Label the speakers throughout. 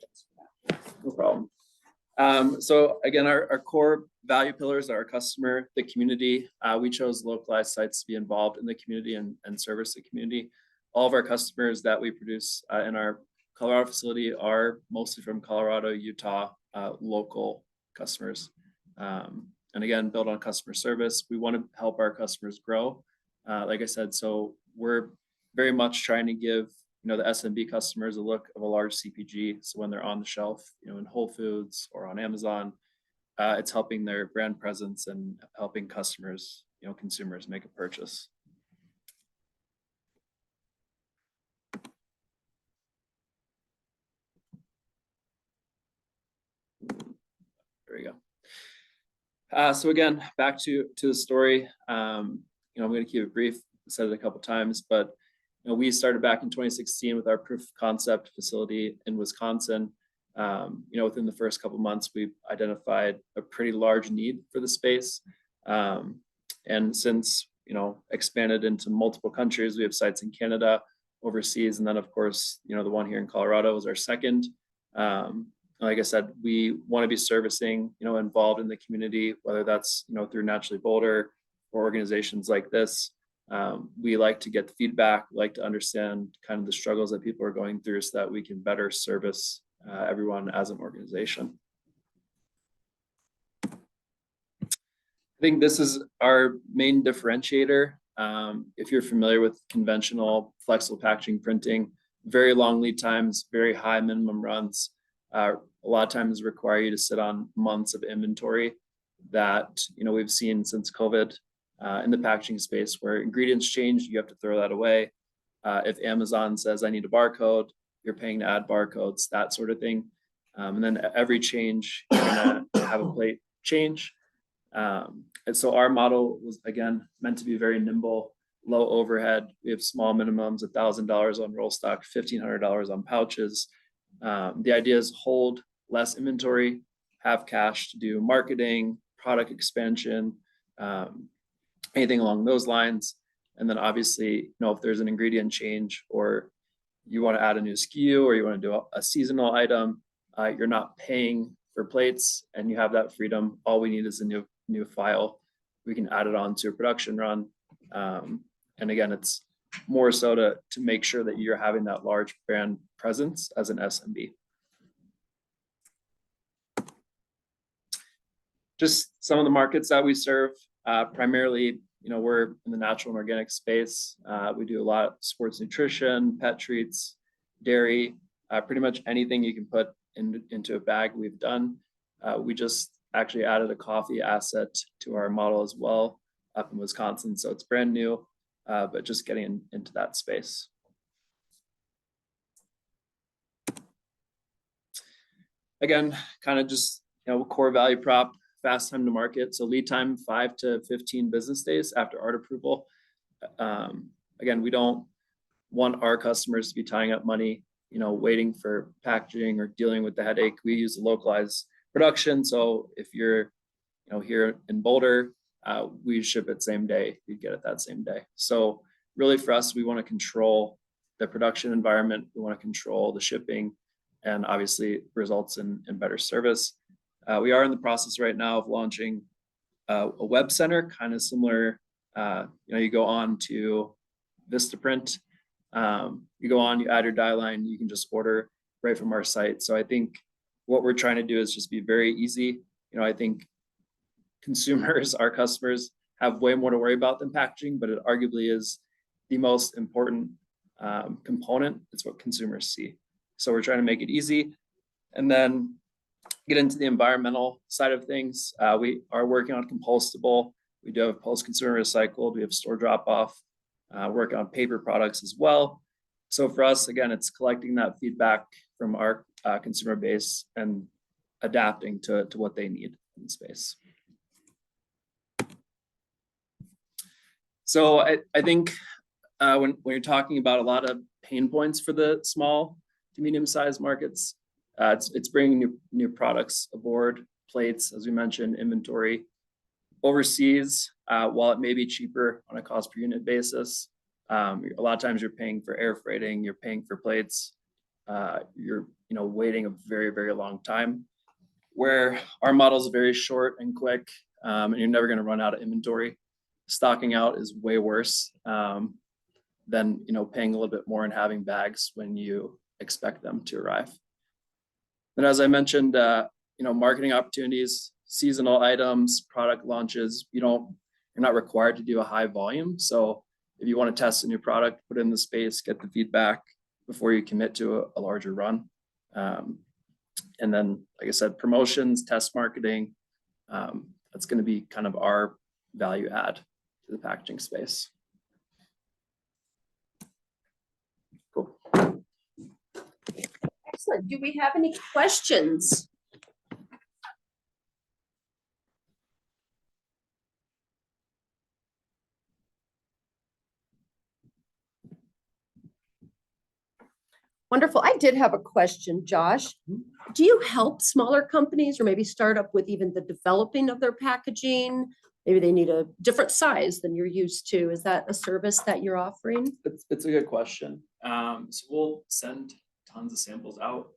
Speaker 1: apologize for that.
Speaker 2: No problem. So again, our core value pillars are our customer, the community. We chose localized sites to be involved in the community and service the community. All of our customers that we produce in our Colorado facility are mostly from Colorado, Utah, local customers. And again, build on customer service. We want to help our customers grow. Like I said, so we're very much trying to give the SMB customers a look of a large CPG. So when they're on the shelf, in Whole Foods or on Amazon, it's helping their brand presence and helping customers, consumers make a purchase. There we go. So again, back to the story. I'm going to keep it brief. I said it a couple times, but we started back in 2016 with our proof of concept facility in Wisconsin. Within the first couple of months, we've identified a pretty large need for the space. And since, expanded into multiple countries, we have sites in Canada, overseas, and then of course, the one here in Colorado was our second. Like I said, we want to be servicing, involved in the community, whether that's, through Naturally Boulder or organizations like this. We like to get the feedback, like to understand kind of the struggles that people are going through so that we can better service everyone as an organization. I think this is our main differentiator. If you're familiar with conventional flexible packaging printing, very long lead times, very high minimum runs, a lot of times require you to sit on months of inventory that we've seen since COVID. In the packaging space where ingredients change, you have to throw that away. If Amazon says, I need a barcode, you're paying to add barcodes, that sort of thing. And then every change, you're gonna have a plate change. And so our model was, again, meant to be very nimble, low overhead. We have small minimums, $1,000 on roll stock, $1,500 on pouches. The idea is hold less inventory, have cash to do marketing, product expansion, anything along those lines. And then obviously, if there's an ingredient change or you want to add a new SKU or you want to do a seasonal item, you're not paying for plates and you have that freedom. All we need is a new file. We can add it on to a production run. And again, it's more so to make sure that you're having that large brand presence as an SMB. Just some of the markets that we serve. Primarily, we're in the natural and organic space. We do a lot of sports nutrition, pet treats, dairy, pretty much anything you can put into a bag we've done. We just actually added a coffee asset to our model as well up in Wisconsin. So it's brand new, but just getting into that space. Again, kind of just, core value prop. Fast time to market. So lead time 5 to 15 business days after art approval. Again, we don't want our customers to be tying up money, waiting for packaging or dealing with the headache. We use localized production. So if you're, here in Boulder, we ship it same day. You get it that same day. So really for us, we want to control the production environment. We want to control the shipping, and obviously results in better service. We are in the process right now of launching a web center, kind of similar. You go on to Vistaprint. You go on, you add your die line, you can just order right from our site. So I think what we're trying to do is just be very easy. I think consumers, our customers, have way more to worry about than packaging, but it arguably is the most important component. It's what consumers see. So we're trying to make it easy. And then get into the environmental side of things. We are working on compostable. We do have post-consumer recycled. We have store drop-off. Working on paper products as well. So for us, again, it's collecting that feedback from our consumer base and adapting to what they need in the space. So I think when you're talking about a lot of pain points for the small to medium-sized markets, it's bringing new products aboard, plates, as we mentioned, inventory. Overseas, while it may be cheaper on a cost per unit basis, a lot of times you're paying for air freighting, you're paying for plates. you're, waiting a very, very long time. Where our model is very short and quick, and you're never going to run out of inventory. Stocking out is way worse than paying a little bit more and having bags when you expect them to arrive. And as I mentioned, marketing opportunities, seasonal items, product launches, you're not required to do a high volume. So if you want to test a new product, put it in the space, get the feedback before you commit to a larger run. And then, like I said, promotions, test marketing, that's going to be kind of our value add to the packaging space. Cool.
Speaker 1: Excellent. Do we have any questions? Wonderful. I did have a question, Josh. Do you help smaller companies or maybe start up with even the developing of their packaging? Maybe they need a different size than you're used to. Is that a service that you're offering?
Speaker 2: It's a good question. So we'll send tons of samples out.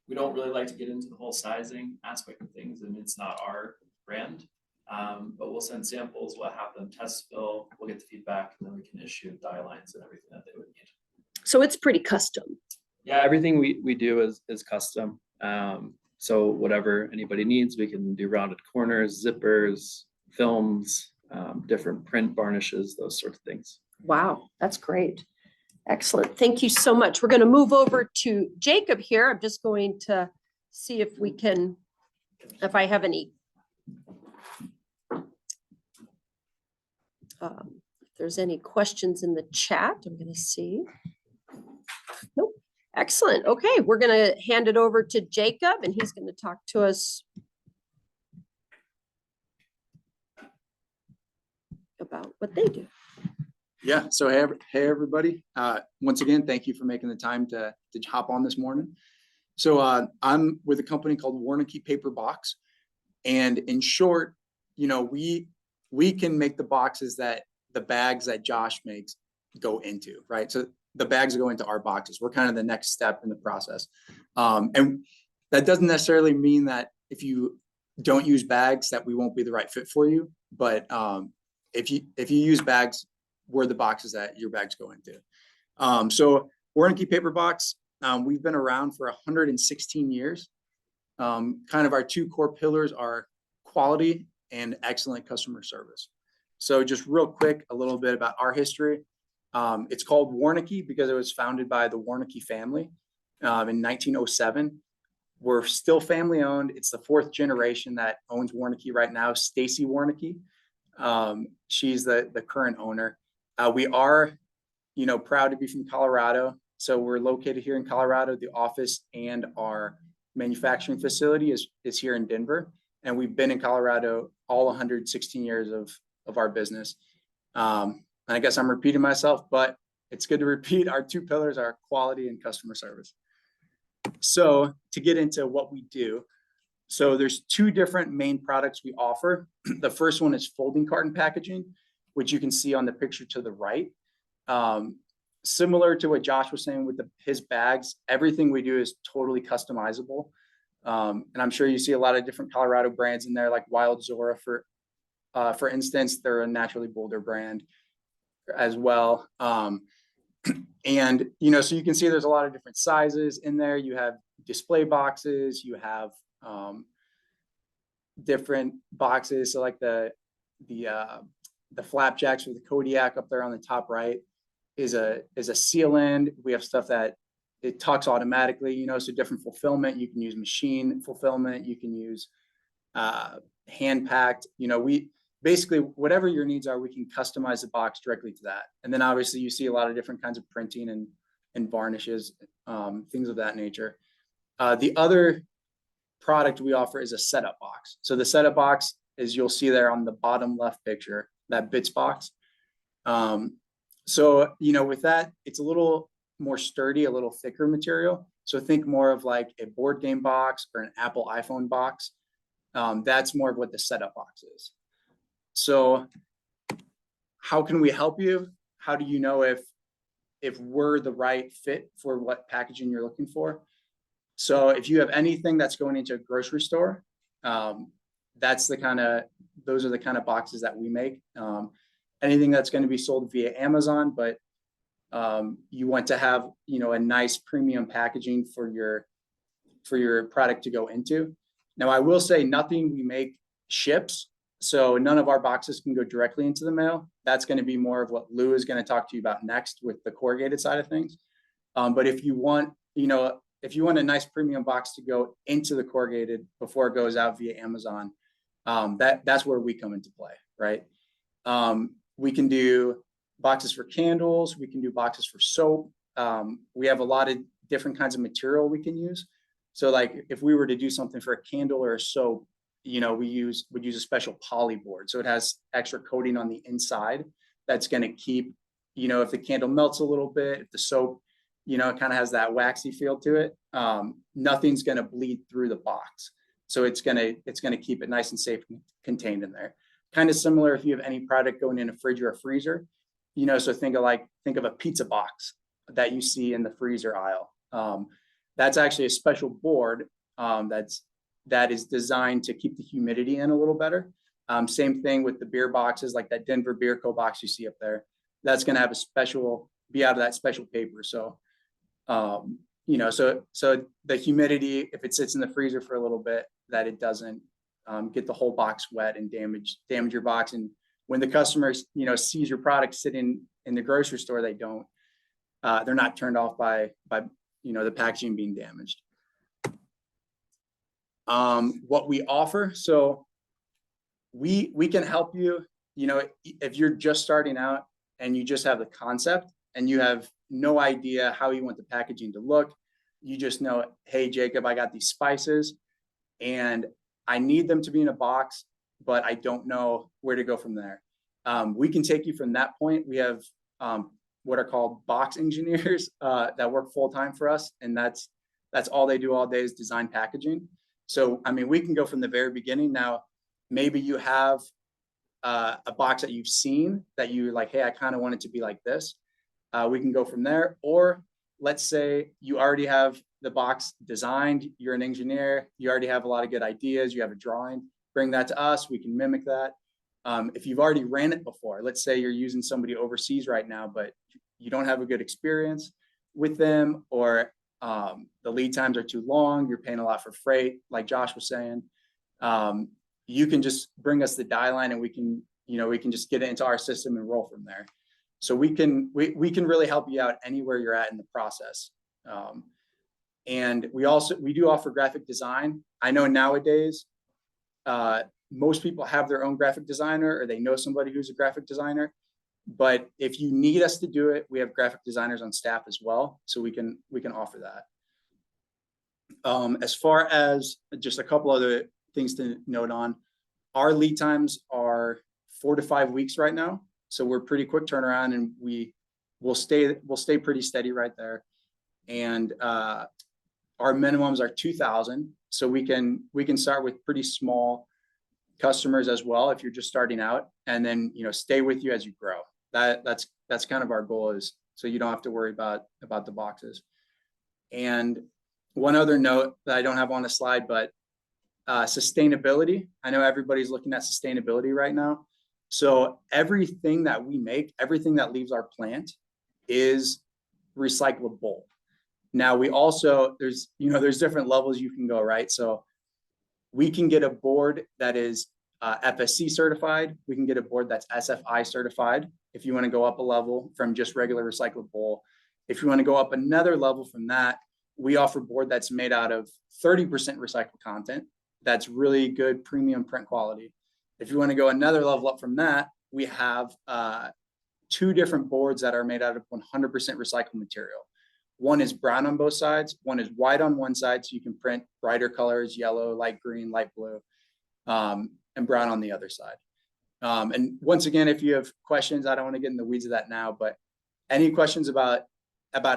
Speaker 2: We don't really like to get into the whole sizing aspect of things, and it's not our brand. But we'll send samples, we'll have them test fill, we'll get the feedback, and then we can issue die lines and everything that they would need.
Speaker 1: So it's pretty custom.
Speaker 2: Yeah, everything we do is custom. So whatever anybody needs, we can do rounded corners, zippers, films, different print varnishes, those sort of things.
Speaker 1: Wow, that's great. Excellent. Thank you so much. We're going to move over to Jacob here. I'm just going to see if I have any. If there's any questions in the chat, I'm going to see. Nope. Excellent. Okay, we're going to hand it over to Jacob, and he's going to talk to us about what they do.
Speaker 3: Yeah. So hey everybody. Once again, thank you for making the time to hop on this morning. So I'm with a company called Warnke Paper Box, and in short, we can make the boxes that the bags that Josh makes go into, right? So the bags go into our boxes. We're kind of the next step in the process, and that doesn't necessarily mean that if you don't use bags that we won't be the right fit for you. But if you use bags, we're the boxes that your bags go into. So Warnke Paper Box, we've been around for 116 years. Kind of our two core pillars are quality and excellent customer service. So just real quick, a little bit about our history. It's called Warnke because it was founded by the Warnke family in 1907. We're still family owned. It's the fourth generation that owns Warnke right now, Stacy Warnke. She's the current owner. We are, proud to be from Colorado. So we're located here in Colorado. The office and our manufacturing facility is here in Denver. And we've been in Colorado all 116 years of our business. And I guess I'm repeating myself, but it's good to repeat. Our two pillars are quality and customer service. So to get into what we do, so there's two different main products we offer. The first one is folding carton packaging, which you can see on the picture to the right. Similar to what Josh was saying with his bags, everything we do is totally customizable. And I'm sure you see a lot of different Colorado brands in there, like Wild Zora, for instance. They're a Naturally Boulder brand as well. And, so you can see there's a lot of different sizes in there. You have display boxes, you have different boxes. So like the flapjacks or the Kodiak up there on the top right is a seal end. We have stuff that it tucks automatically, so different fulfillment. You can use machine fulfillment. You can use hand packed. We basically, whatever your needs are, we can customize the box directly to that. And then obviously you see a lot of different kinds of printing and varnishes, things of that nature. The other product we offer is a setup box. So the setup box is, you'll see there on the bottom left picture, that bits box. So, with that, it's a little more sturdy, a little thicker material. So think more of like a board game box or an Apple iPhone box. That's more of what the setup box is. So how can we help you? How do you know if if we're the right fit for what packaging you're looking for. So if you have anything that's going into a grocery store, those are the kind of boxes that we make. Anything that's going to be sold via Amazon, but you want to have, a nice premium packaging for your product to go into. Now, I will say nothing we make ships. So none of our boxes can go directly into the mail. That's going to be more of what Lou is going to talk to you about next with the corrugated side of things. But if you want a nice premium box to go into the corrugated before it goes out via Amazon, that's where we come into play, right? We can do boxes for candles. We can do boxes for soap. We have a lot of different kinds of material we can use. So like if we were to do something for a candle or a soap, we would use a special poly board. So it has extra coating on the inside that's going to keep, if the candle melts a little bit, if the soap, it kind of has that waxy feel to it, nothing's going to bleed through the box. So it's going to keep it nice and safe and contained in there. Kind of similar if you have any product going in a fridge or a freezer, so think of a pizza box that you see in the freezer aisle. That's actually a special board that is designed to keep the humidity in a little better. Same thing with the beer boxes, like that Denver Beer Co. box you see up there. That's going to have be out of that special paper. So, so the humidity, if it sits in the freezer for a little bit, that it doesn't get the whole box wet and damage your box. And when the customer, sees your product sitting in the grocery store, they're not turned off by the packaging being damaged. What we offer, so we can help you, if you're just starting out and you just have the concept and you have no idea how you want the packaging to look. You just know, hey, Jacob, I got these spices and I need them to be in a box, but I don't know where to go from there. We can take you from that point. We have what are called box engineers that work full-time for us. And that's all they do all day is design packaging. So, we can go from the very beginning. Now, maybe you have a box that you've seen that you're like, hey, I kind of want it to be like this. We can go from there. Or let's say you already have the box designed. You're an engineer. You already have a lot of good ideas. You have a drawing. Bring that to us. We can mimic that. If you've already ran it before, let's say you're using somebody overseas right now, but you don't have a good experience with them, or the lead times are too long, you're paying a lot for freight, like Josh was saying, you can just bring us the die line and we can just get it into our system and roll from there. So we can really help you out anywhere you're at in the process. And we do offer graphic design. I know nowadays, most people have their own graphic designer or they know somebody who's a graphic designer. But if you need us to do it, we have graphic designers on staff as well. So we can offer that. As far as just a couple other things to note on, our lead times are 4 to 5 weeks right now. So we're pretty quick turnaround and we'll stay pretty steady right there. And our minimums are 2,000. So we can start with pretty small customers as well if you're just starting out, and then stay with you as you grow. That's kind of our goal, is so you don't have to worry about the boxes. And one other note that I don't have on the slide, but sustainability. I know everybody's looking at sustainability right now. So everything that we make, everything that leaves our plant is recyclable. Now we also, there's different levels you can go, right? So we can get a board that is FSC certified. We can get a board that's SFI certified if you want to go up a level from just regular recyclable. If you want to go up another level from that, we offer board that's made out of 30% recycled content. That's really good premium print quality. If you want to go another level up from that, we have 2 different boards that are made out of 100% recycled material. One is brown on both sides. One is white on one side, so you can print brighter colors, yellow, light green, light blue, and brown on the other side. And once again, if you have questions, I don't want to get in the weeds of that now, but any questions about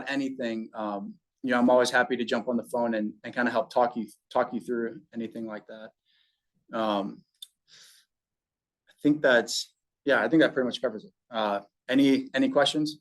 Speaker 3: anything, I'm always happy to jump on the phone and kind of help talk you through anything like that. I think that pretty much covers it. Any questions?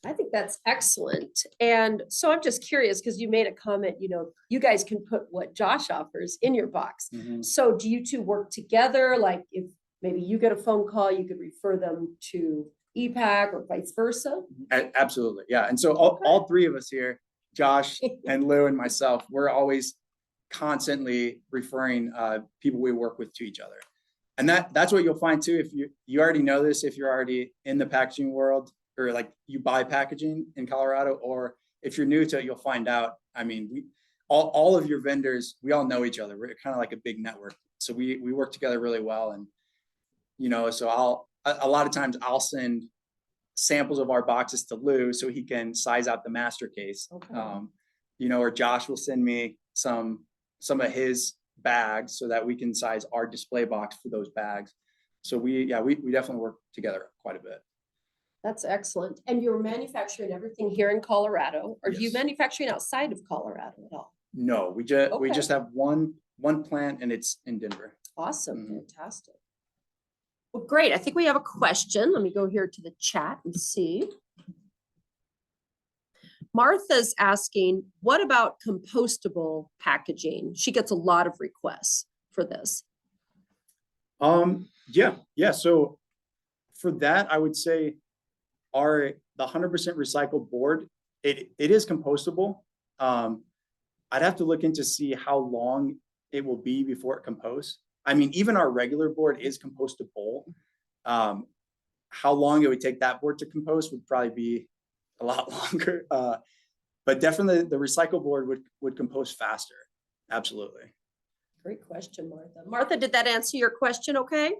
Speaker 1: I think that's excellent. And so I'm just curious, because you made a comment, you guys can put what Josh offers in your box. So do you two work together? Like if maybe you get a phone call, you could refer them to EPAC or vice versa?
Speaker 3: Absolutely, yeah. And so all three of us here, Josh and Lou and myself, we're always constantly referring people we work with to each other. And that's what you'll find too. If you already know this, if you're already in the packaging world, or like you buy packaging in Colorado, or if you're new to it, you'll find out. I mean, all of your vendors, we all know each other. We're kind of like a big network. So we work together really well. And, so a lot of times I'll send samples of our boxes to Lou so he can size out the master case.
Speaker 1: Okay.
Speaker 3: Or Josh will send me some of his bags so that we can size our display box for those bags. So we definitely work together quite a bit.
Speaker 1: That's excellent. And you're manufacturing everything here in Colorado? Or do you
Speaker 3: Yes.
Speaker 1: manufacturing outside of Colorado at all?
Speaker 3: No, we
Speaker 1: Okay.
Speaker 3: just have one plant and it's in Denver.
Speaker 1: Awesome,
Speaker 3: Mhm.
Speaker 1: fantastic. Well, great. I think we have a question. Let me go here to the chat and see. Martha's asking, what about compostable packaging? She gets a lot of requests for this.
Speaker 3: Yeah. So for that, I would say the 100% recycled board, it is compostable. I'd have to look into see how long it will be before it composts. I mean, even our regular board is compostable. How long it would take that board to compost would probably be a lot longer. But definitely the recycle board would compost faster. Absolutely.
Speaker 1: Great question, Martha. Martha, did that answer your question okay?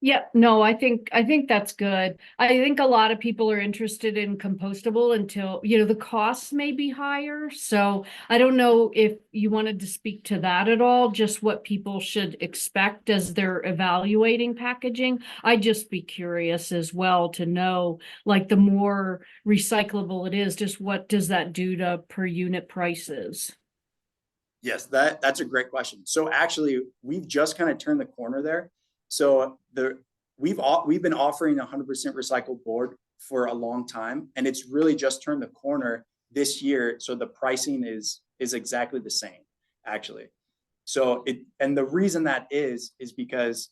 Speaker 4: Yeah, no, I think that's good. I think a lot of people are interested in compostable until, the costs may be higher. So I don't know if you wanted to speak to that at all, just what people should expect as they're evaluating packaging. I'd just be curious as well to know, like the more recyclable it is, just what does that do to per unit prices?
Speaker 3: Yes, that's a great question. So actually, we've just kind of turned the corner there. So we've been offering 100% recycled board for a long time, and it's really just turned the corner this year. So the pricing is exactly the same, actually. So the reason that is because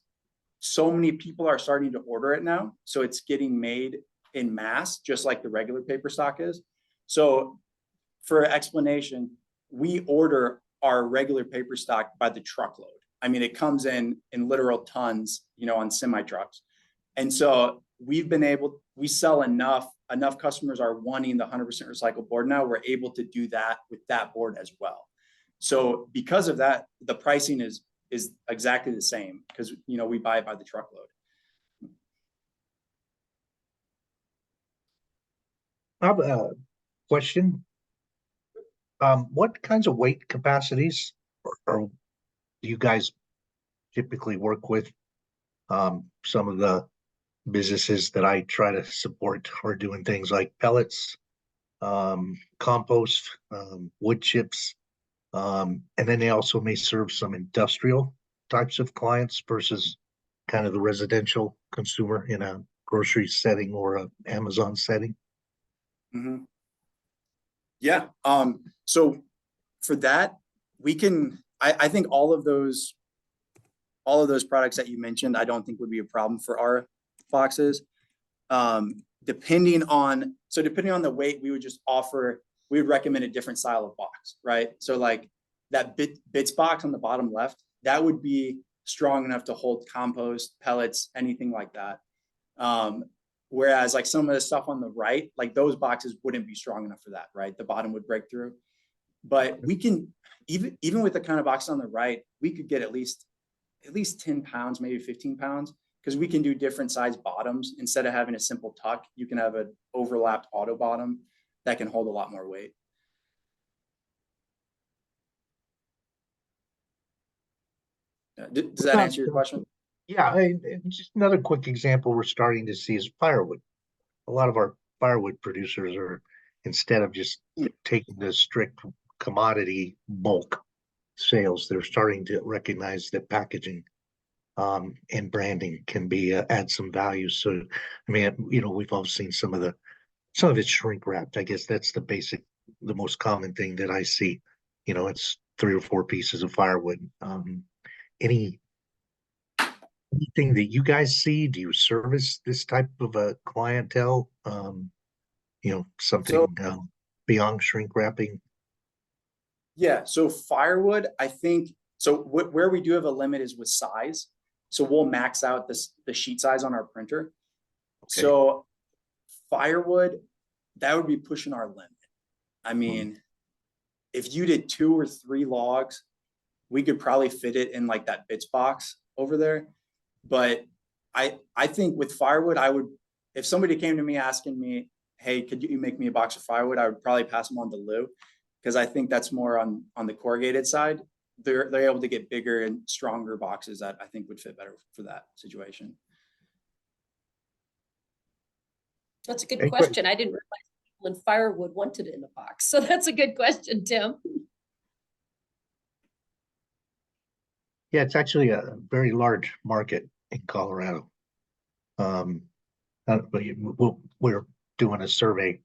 Speaker 3: so many people are starting to order it now. So it's getting made in mass, just like the regular paper stock is. So for explanation, we order our regular paper stock by the truckload. I mean, it comes in literal tons, on semi trucks. And so we sell enough customers are wanting the 100% recycled board now. We're able to do that with that board as well. So because of that, the pricing is exactly the same because, we buy it by the truckload.
Speaker 5: I have a question. What kinds of weight capacities or do you guys typically work with? Some of the businesses that I try to support are doing things like pellets, compost, wood chips, and then they also may serve some industrial types of clients versus kind of the residential consumer in a grocery setting or a Amazon setting.
Speaker 3: Mm-hmm. Yeah. So for that, I think all of those products that you mentioned, I don't think would be a problem for our boxes. Depending on the weight, we would recommend a different style of box, right? So like that bits box on the bottom left, that would be strong enough to hold compost, pellets, anything like that. Whereas like some of the stuff on the right, like those boxes wouldn't be strong enough for that, right? The bottom would break through. But we can, even with the kind of box on the right, we could get at least 10 pounds, maybe 15 pounds, because we can do different size bottoms. Instead of having a simple tuck, you can have an overlapped auto bottom that can hold a lot more weight. Does that answer your question?
Speaker 5: Yeah, and just another quick example we're starting to see is firewood. A lot of our firewood producers are, instead of just taking the strict commodity bulk sales, they're starting to recognize that packaging and branding can be add some value. So, I mean, we've all seen some of the some of it's shrink wrapped. I guess that's the most common thing that I see. You know, it's 3 or 4 pieces of firewood. Any anything that you guys see? Do you service this type of a clientele? You know, something beyond shrink wrapping?
Speaker 3: Yeah, so firewood, I think, so where we do have a limit is with size. So we'll max out the sheet size on our printer.
Speaker 5: Okay.
Speaker 3: So firewood, that would be pushing our limit. I mean, if you did 2 or 3 logs, we could probably fit it in like that bits box over there. But I think with firewood, if somebody came to me asking me, hey, could you make me a box of firewood? I would probably pass them on to Lou, because I think that's more on the corrugated side. They're able to get bigger and stronger boxes that I think would fit better for that situation.
Speaker 1: That's a good
Speaker 5: Okay, great.
Speaker 1: question. I didn't realize people in firewood wanted it in a box. So that's a good question, Tim.
Speaker 5: Yeah, it's actually a very large market in Colorado. But we're doing a survey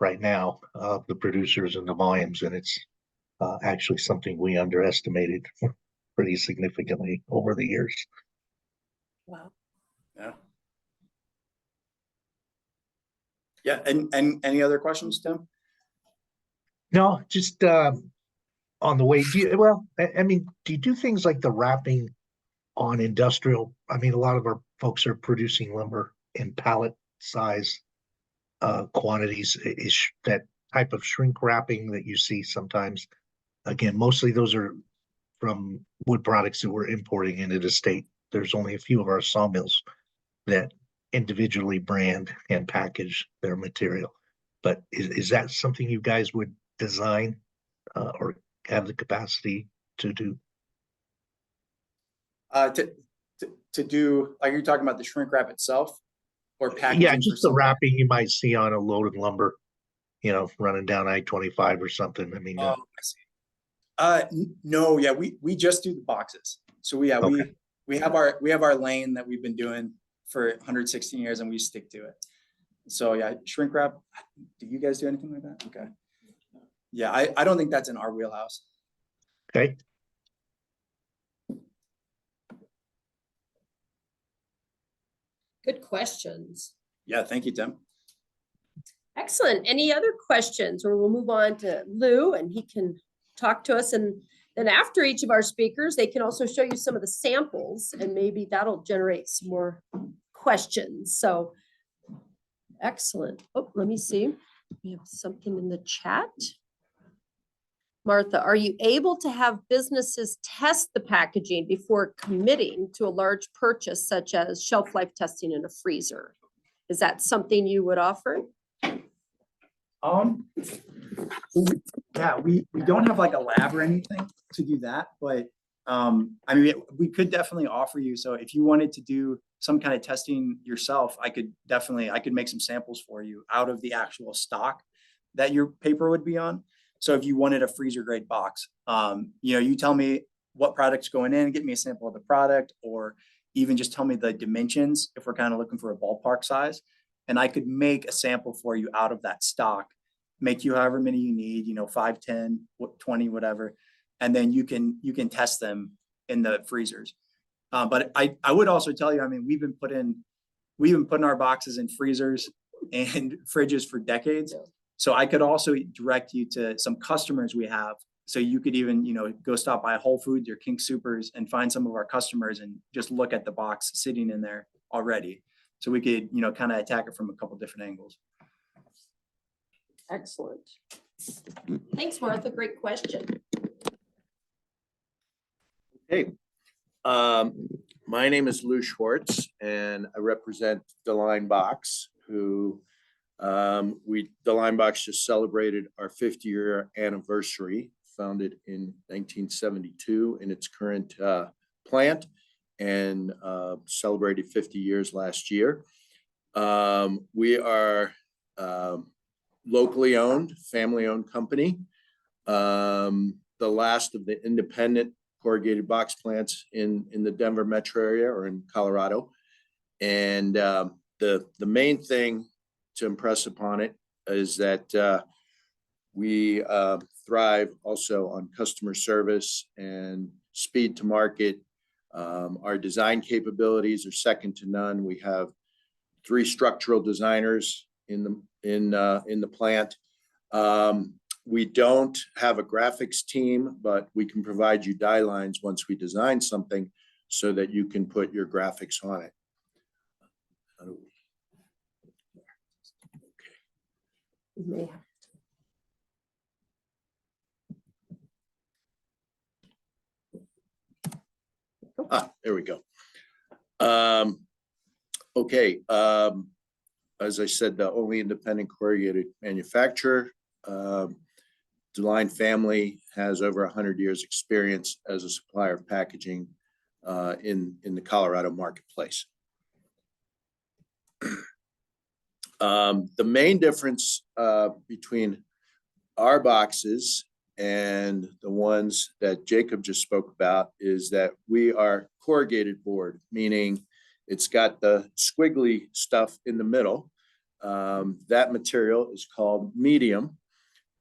Speaker 5: right now of the producers and the volumes, and it's actually something we underestimated pretty significantly over the years.
Speaker 1: Wow.
Speaker 3: Yeah. Yeah, and any other questions, Tim?
Speaker 5: No, just on the way. I mean, do you do things like the wrapping on industrial? I mean, a lot of our folks are producing lumber in pallet size quantities. Is that type of shrink wrapping that you see sometimes? Again, mostly those are from wood products that we're importing into the state. There's only a few of our sawmills that individually brand and package their material. But is that something you guys would design or have the capacity to do?
Speaker 3: To do, like, you're talking about the shrink wrap itself or packaging?
Speaker 5: Yeah,
Speaker 3: for
Speaker 5: just the
Speaker 3: something?
Speaker 5: wrapping you might see on a load of lumber, you know, running down I-25 or something. I mean,
Speaker 3: Oh, I see. No, yeah, we just do the boxes. So
Speaker 5: Okay.
Speaker 3: we have our lane that we've been doing for 116 years, and we stick to it. So yeah, shrink wrap. Do you guys do anything like that? Okay. Yeah, I don't think that's in our wheelhouse.
Speaker 5: Okay.
Speaker 1: Good questions.
Speaker 3: Yeah, thank you, Tim.
Speaker 1: Excellent. Any other questions? Or we'll move on to Lou and he can talk to us. And then after each of our speakers, they can also show you some of the samples and maybe that'll generate some more questions. So excellent. Oh, let me see. We have something in the chat. Martha, are you able to have businesses test the packaging before committing to a large purchase such as shelf life testing in a freezer? Is that something you would offer?
Speaker 3: Yeah, we don't have like a lab or anything to do that, but I mean, we could definitely offer you. So if you wanted to do some kind of testing yourself, I could make some samples for you out of the actual stock that your paper would be on. So if you wanted a freezer grade box, you tell me what product's going in, get me a sample of the product, or even just tell me the dimensions if we're kind of looking for a ballpark size. And I could make a sample for you out of that stock, make you however many you need, 5, 10, 20, whatever. And then you can test them in the freezers. But I would also tell you, I mean, we've been putting our boxes in freezers and fridges for decades. So I could also direct you to some customers we have. So you could even, go stop by Whole Foods or King Supers and find some of our customers and just look at the box sitting in there already. So we could, kind of attack it from a couple different angles.
Speaker 1: Excellent. Thanks, Martha. Great question.
Speaker 6: Hey, my name is Lou Schwartz and I represent DeLine Box, who DeLine Box just celebrated our 50-year anniversary, founded in 1972 in its current plant, and celebrated 50 years last year. We are locally owned, family-owned company, the last of the independent corrugated box plants in the Denver metro area or in Colorado. And the main thing to impress upon it is that we thrive also on customer service and speed to market. Our design capabilities are second to none. We have 3 structural designers in the plant. We don't have a graphics team, but we can provide you die lines once we design something so that you can put your graphics on it.
Speaker 1: You may have-
Speaker 6: There we go. Okay, as I said, the only independent corrugated manufacturer. DeLine family has over 100 years experience as a supplier of packaging in the Colorado marketplace. The main difference between our boxes and the ones that Jacob just spoke about is that we are corrugated board, meaning it's got the squiggly stuff in the middle. That material is called medium.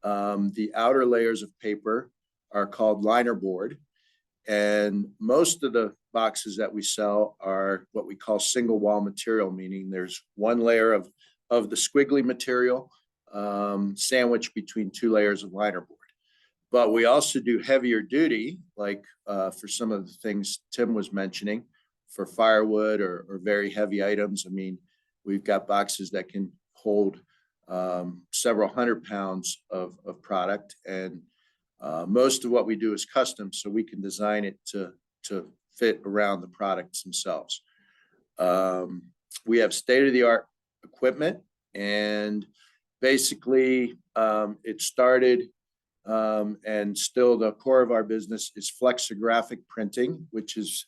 Speaker 6: The outer layers of paper are called liner board. And most of the boxes that we sell are what we call single wall material, meaning there's one layer of the squiggly material sandwiched between 2 layers of liner board. But we also do heavier duty, like for some of the things Tim was mentioning, for firewood or very heavy items. I mean, we've got boxes that can hold several hundred pounds of product. And most of what we do is custom, so we can design it to fit around the products themselves. We have state-of-the-art equipment, and basically it started and still the core of our business is flexographic printing, which is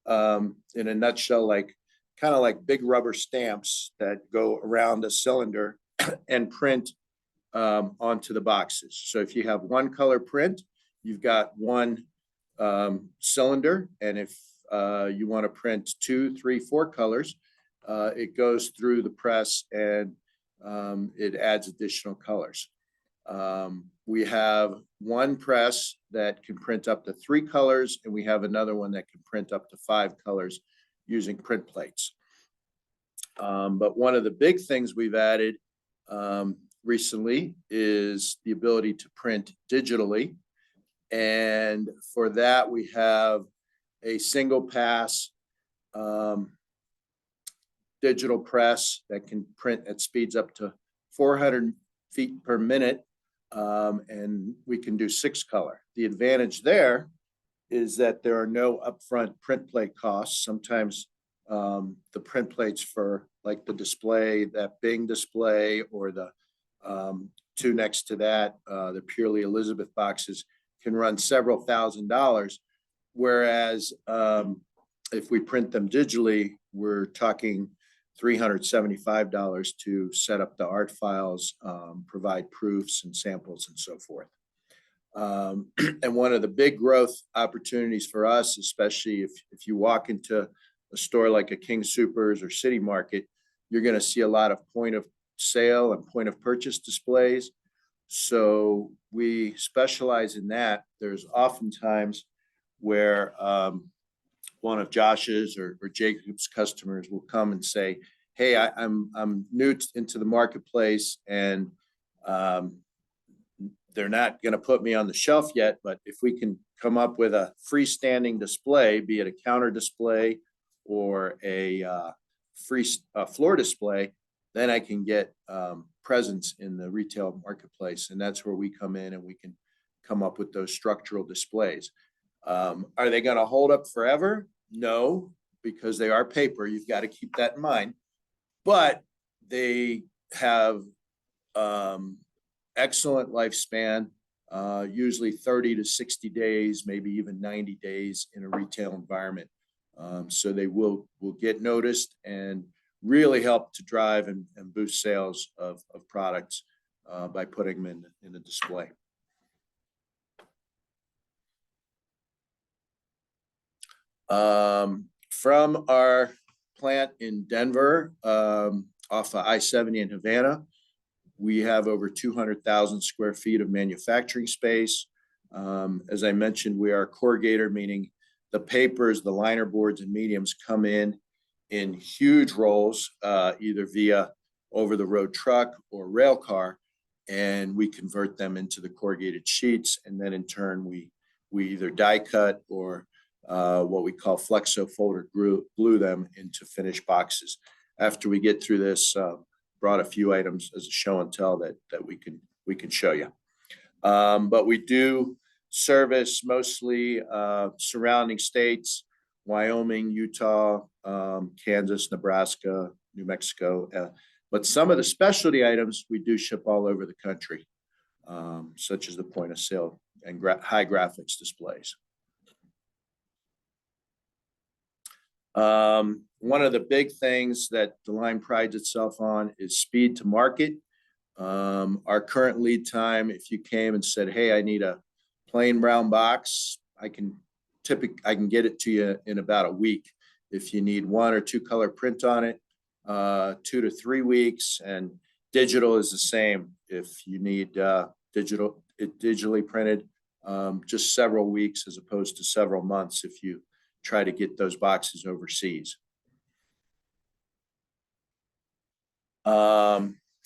Speaker 6: in a nutshell, kind of like big rubber stamps that go around a cylinder and print onto the boxes. So if you have one color print, you've got one cylinder. And if you want to print 2, 3, 4 colors, it goes through the press and it adds additional colors. We have one press that can print up to 3 colors, and we have another one that can print up to 5 colors using print plates. But one of the big things we've added recently is the ability to print digitally. And for that, we have a single pass digital press that can print at speeds up to 400 feet per minute. And we can do 6 color. The advantage there is that there are no upfront print plate costs. Sometimes the print plates for like the display, that Bing display, or the 2 next to that, the Purely Elizabeth boxes, can run several $1,000s. Whereas if we print them digitally, we're talking $375 to set up the art files, provide proofs and samples and so forth. And one of the big growth opportunities for us, especially if you walk into a store like a King Soopers or City Market, you're going to see a lot of point of sale and point of purchase displays. So we specialize in that. There's oftentimes where one of Josh's or Jacob's customers will come and say, "Hey, I'm new into the marketplace, and they're not going to put me on the shelf yet, but if we can come up with a freestanding display, be it a counter display or a free floor display, then I can get presence in the retail marketplace." And that's where we come in and we can come up with those structural displays. Are they going to hold up forever? No, because they are paper. You've got to keep that in mind. But they have excellent lifespan, usually 30 to 60 days, maybe even 90 days in a retail environment. So they will get noticed and really help to drive and boost sales of products by putting them in a display. From our plant in Denver, off of I-70 in Havana, We have over 200,000 square feet of manufacturing space. As I mentioned, we are a corrugator, meaning the papers, the liner boards and mediums come in huge rolls, either via over the road truck or rail car, and we convert them into the corrugated sheets. And then in turn, we either die cut or what we call flexo folder glue them into finished boxes. After we get through this, brought a few items as a show and tell that we can show you. But we do service mostly surrounding states, Wyoming, Utah, Kansas, Nebraska, New Mexico. But some of the specialty items we do ship all over the country, such as the point of sale and high graphics displays. One of the big things that DeLine prides itself on is speed to market. Our current lead time, if you came and said, hey, I need a plain brown box, I can get it to you in about a week. If you need 1 or 2 color print on it, 2 to 3 weeks, and digital is the same. If you need digitally printed, just several weeks as opposed to several months if you try to get those boxes overseas.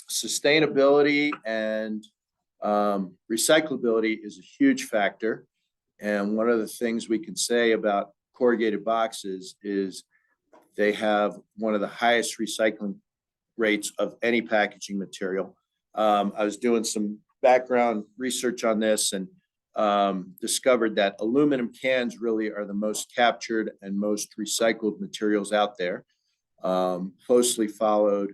Speaker 6: Sustainability and recyclability is a huge factor. And one of the things we can say about corrugated boxes is they have one of the highest recycling rates of any packaging material. I was doing some background research on this and discovered that aluminum cans really are the most captured and most recycled materials out there, closely followed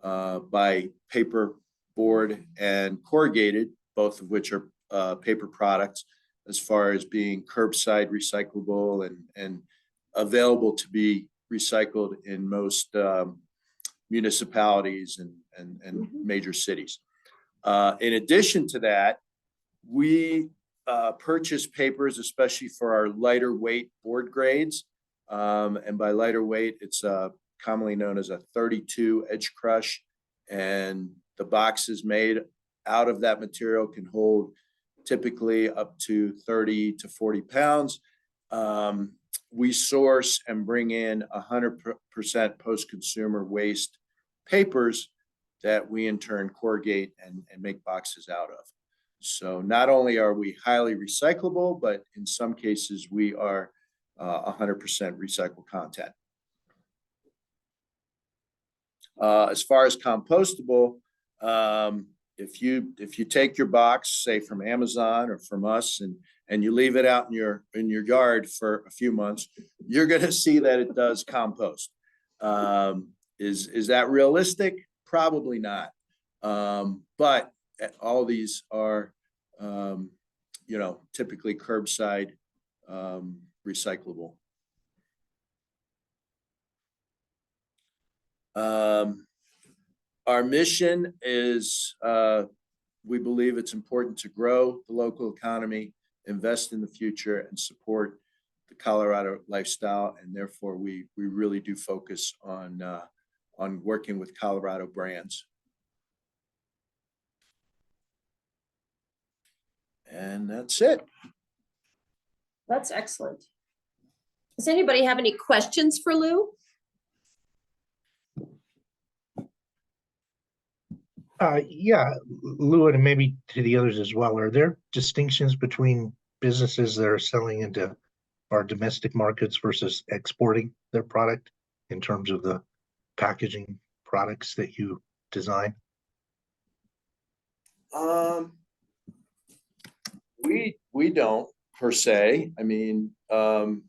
Speaker 6: by paper, board, and corrugated, both of which are paper products, as far as being curbside recyclable and available to be recycled in most municipalities and major cities. In addition to that, we purchase papers, especially for our lighter weight board grades. And by lighter weight, it's commonly known as a 32 edge crush. And the boxes made out of that material can hold typically up to 30 to 40 pounds. We source and bring in 100% post-consumer waste papers that we in turn corrugate and make boxes out of. So not only are we highly recyclable, but in some cases we are 100% recycled content. As far as compostable, if you take your box, say from Amazon or from us, and you leave it out in your yard for a few months, you're going to see that it does compost. Is that realistic? Probably not. But all these are, typically curbside recyclable. Our mission is, we believe it's important to grow the local economy, invest in the future, and support the Colorado lifestyle. And therefore, we really do focus on working with Colorado brands. And that's it.
Speaker 1: That's excellent. Does anybody have any questions for Lou?
Speaker 5: Yeah, Lou, and maybe to the others as well. Are there distinctions between businesses that are selling into our domestic markets versus exporting their product in terms of the packaging products that you design?
Speaker 6: We don't per se. I mean,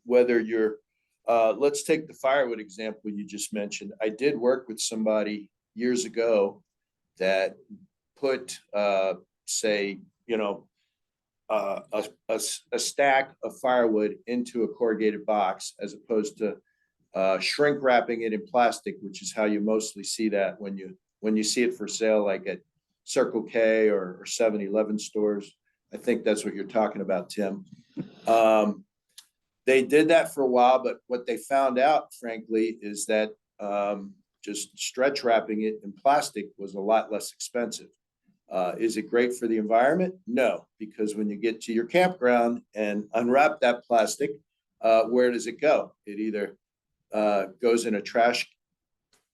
Speaker 6: whether you're, let's take the firewood example you just mentioned. I did work with somebody years ago that put, say, a stack of firewood into a corrugated box as opposed to shrink wrapping it in plastic, which is how you mostly see that when you see it for sale, like at Circle K or 7-Eleven stores. I think that's what you're talking about, Tim. They did that for a while, but what they found out, frankly, is that just stretch wrapping it in plastic was a lot less expensive. Is it great for the environment? No, because when you get to your campground and unwrap that plastic, where does it go? It either goes in a trash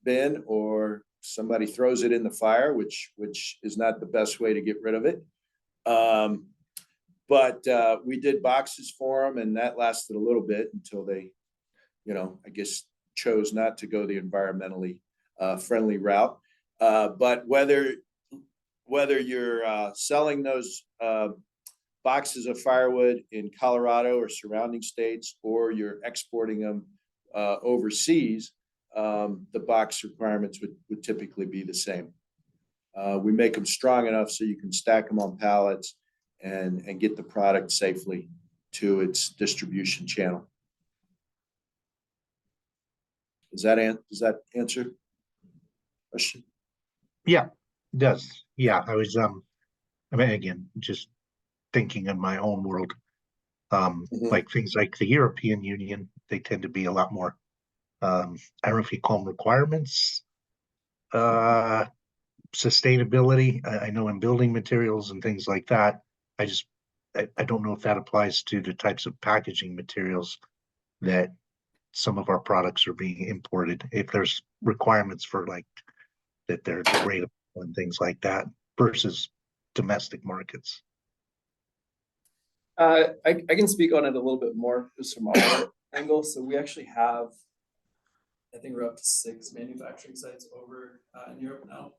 Speaker 6: bin or somebody throws it in the fire, which is not the best way to get rid of it. But we did boxes for them, and that lasted a little bit until they, I guess, chose not to go the environmentally friendly route. But whether you're selling those boxes of firewood in Colorado or surrounding states, or you're exporting them overseas, the box requirements would typically be the same. We make them strong enough so you can stack them on pallets and get the product safely to its distribution channel. Does that answer the question?
Speaker 5: Yeah, it does. Yeah, I was, I mean, again, just thinking in my own world, like things like the European Union, they tend to be a lot more, I don't know if you call them requirements, sustainability. I know in building materials and things like that, I don't know if that applies to the types of packaging materials that some of our products are being imported. If there's requirements for like that they're degradable and things like that versus domestic markets.
Speaker 2: I can speak on it a little bit more just from our angle. So we actually have, I think we're up to 6 manufacturing sites over in Europe now.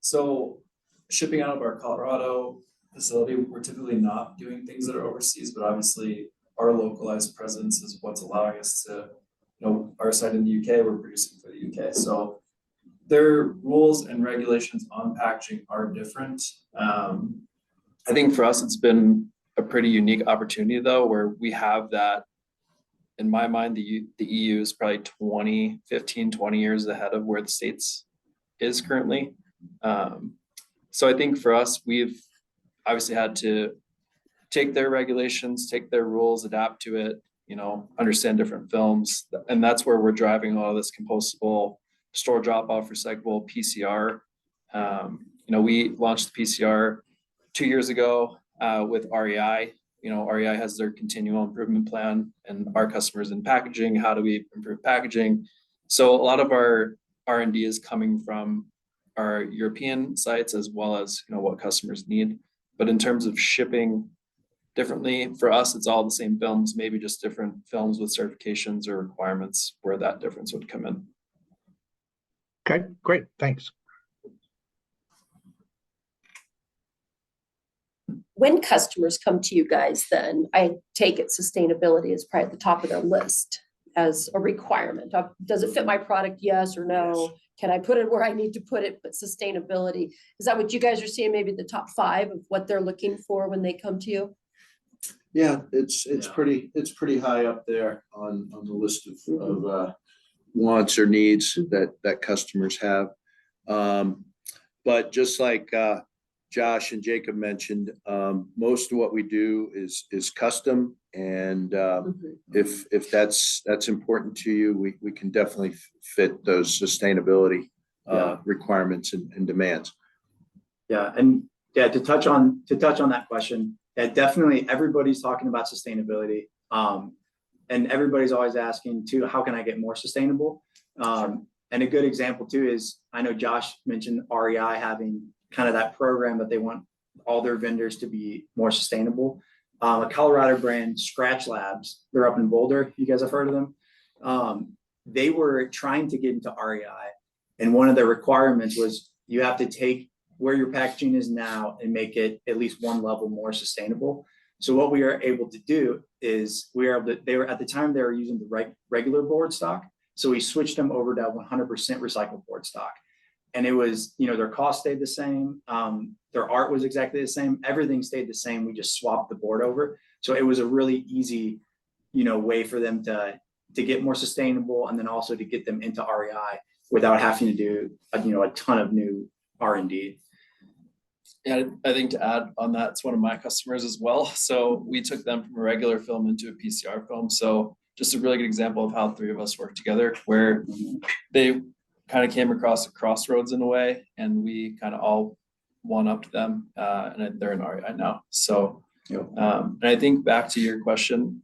Speaker 2: So shipping out of our Colorado facility, we're typically not doing things that are overseas, but obviously our localized presence is what's allowing us to, our site in the UK, we're producing for the UK. So their rules and regulations on packaging are different. I think for us, it's been a pretty unique opportunity though, where we have that. In my mind, the EU is probably 20 years ahead of where the States is currently. So I think for us, we've obviously had to take their regulations, take their rules, adapt to it, understand different films. And that's where we're driving a lot of this compostable, store drop off, recyclable PCR. We launched the PCR 2 years ago with REI. REI has their continual improvement plan, and our customers in packaging. How do we improve packaging? So a lot of our R&D is coming from our European sites as well as what customers need. But in terms of shipping differently, for us, it's all the same films, maybe just different films with certifications or requirements where that difference would come in.
Speaker 5: Okay, great, thanks.
Speaker 1: When customers come to you guys, then I take it sustainability is probably at the top of their list as a requirement. Does it fit my product? Yes or no? Yes. Can I put it where I need to put it? But sustainability, is that what you guys are seeing? Maybe the top 5 of what they're looking for when they come to you?
Speaker 6: Yeah, it's pretty high up there on the list of wants or needs that customers have. But just like Josh and Jacob mentioned, most of what we do is custom, and if that's important to you, we can definitely fit those sustainability requirements and demands.
Speaker 7: Yeah, and to touch on that question, definitely everybody's talking about sustainability, and everybody's always asking too, how can I get more sustainable? And a good example too is, I know Josh mentioned REI having kind of that program that they want all their vendors to be more sustainable. A Colorado brand, Scratch Labs, they're up in Boulder. You guys have heard of them? They were trying to get into REI, and one of the requirements was you have to take where your packaging is now and make it at least one level more sustainable. So what we are able to do is they were at the time they were using the regular board stock. So we switched them over to 100% recycled board stock. And it was, their cost stayed the same. Their art was exactly the same. Everything stayed the same. We just swapped the board over. So it was a really easy, way for them to get more sustainable, and then also to get them into REI without having to do, a ton of new R&D.
Speaker 2: Yeah, I think to add on that, it's one of my customers as well. So we took them from a regular film into a PCR film. So just a really good example of how the 3 of us work together, where they kind of came across a crossroads in a way, and we kind of all one up to them, and they're in REI now. So,
Speaker 7: Yep.
Speaker 2: and I think back to your question,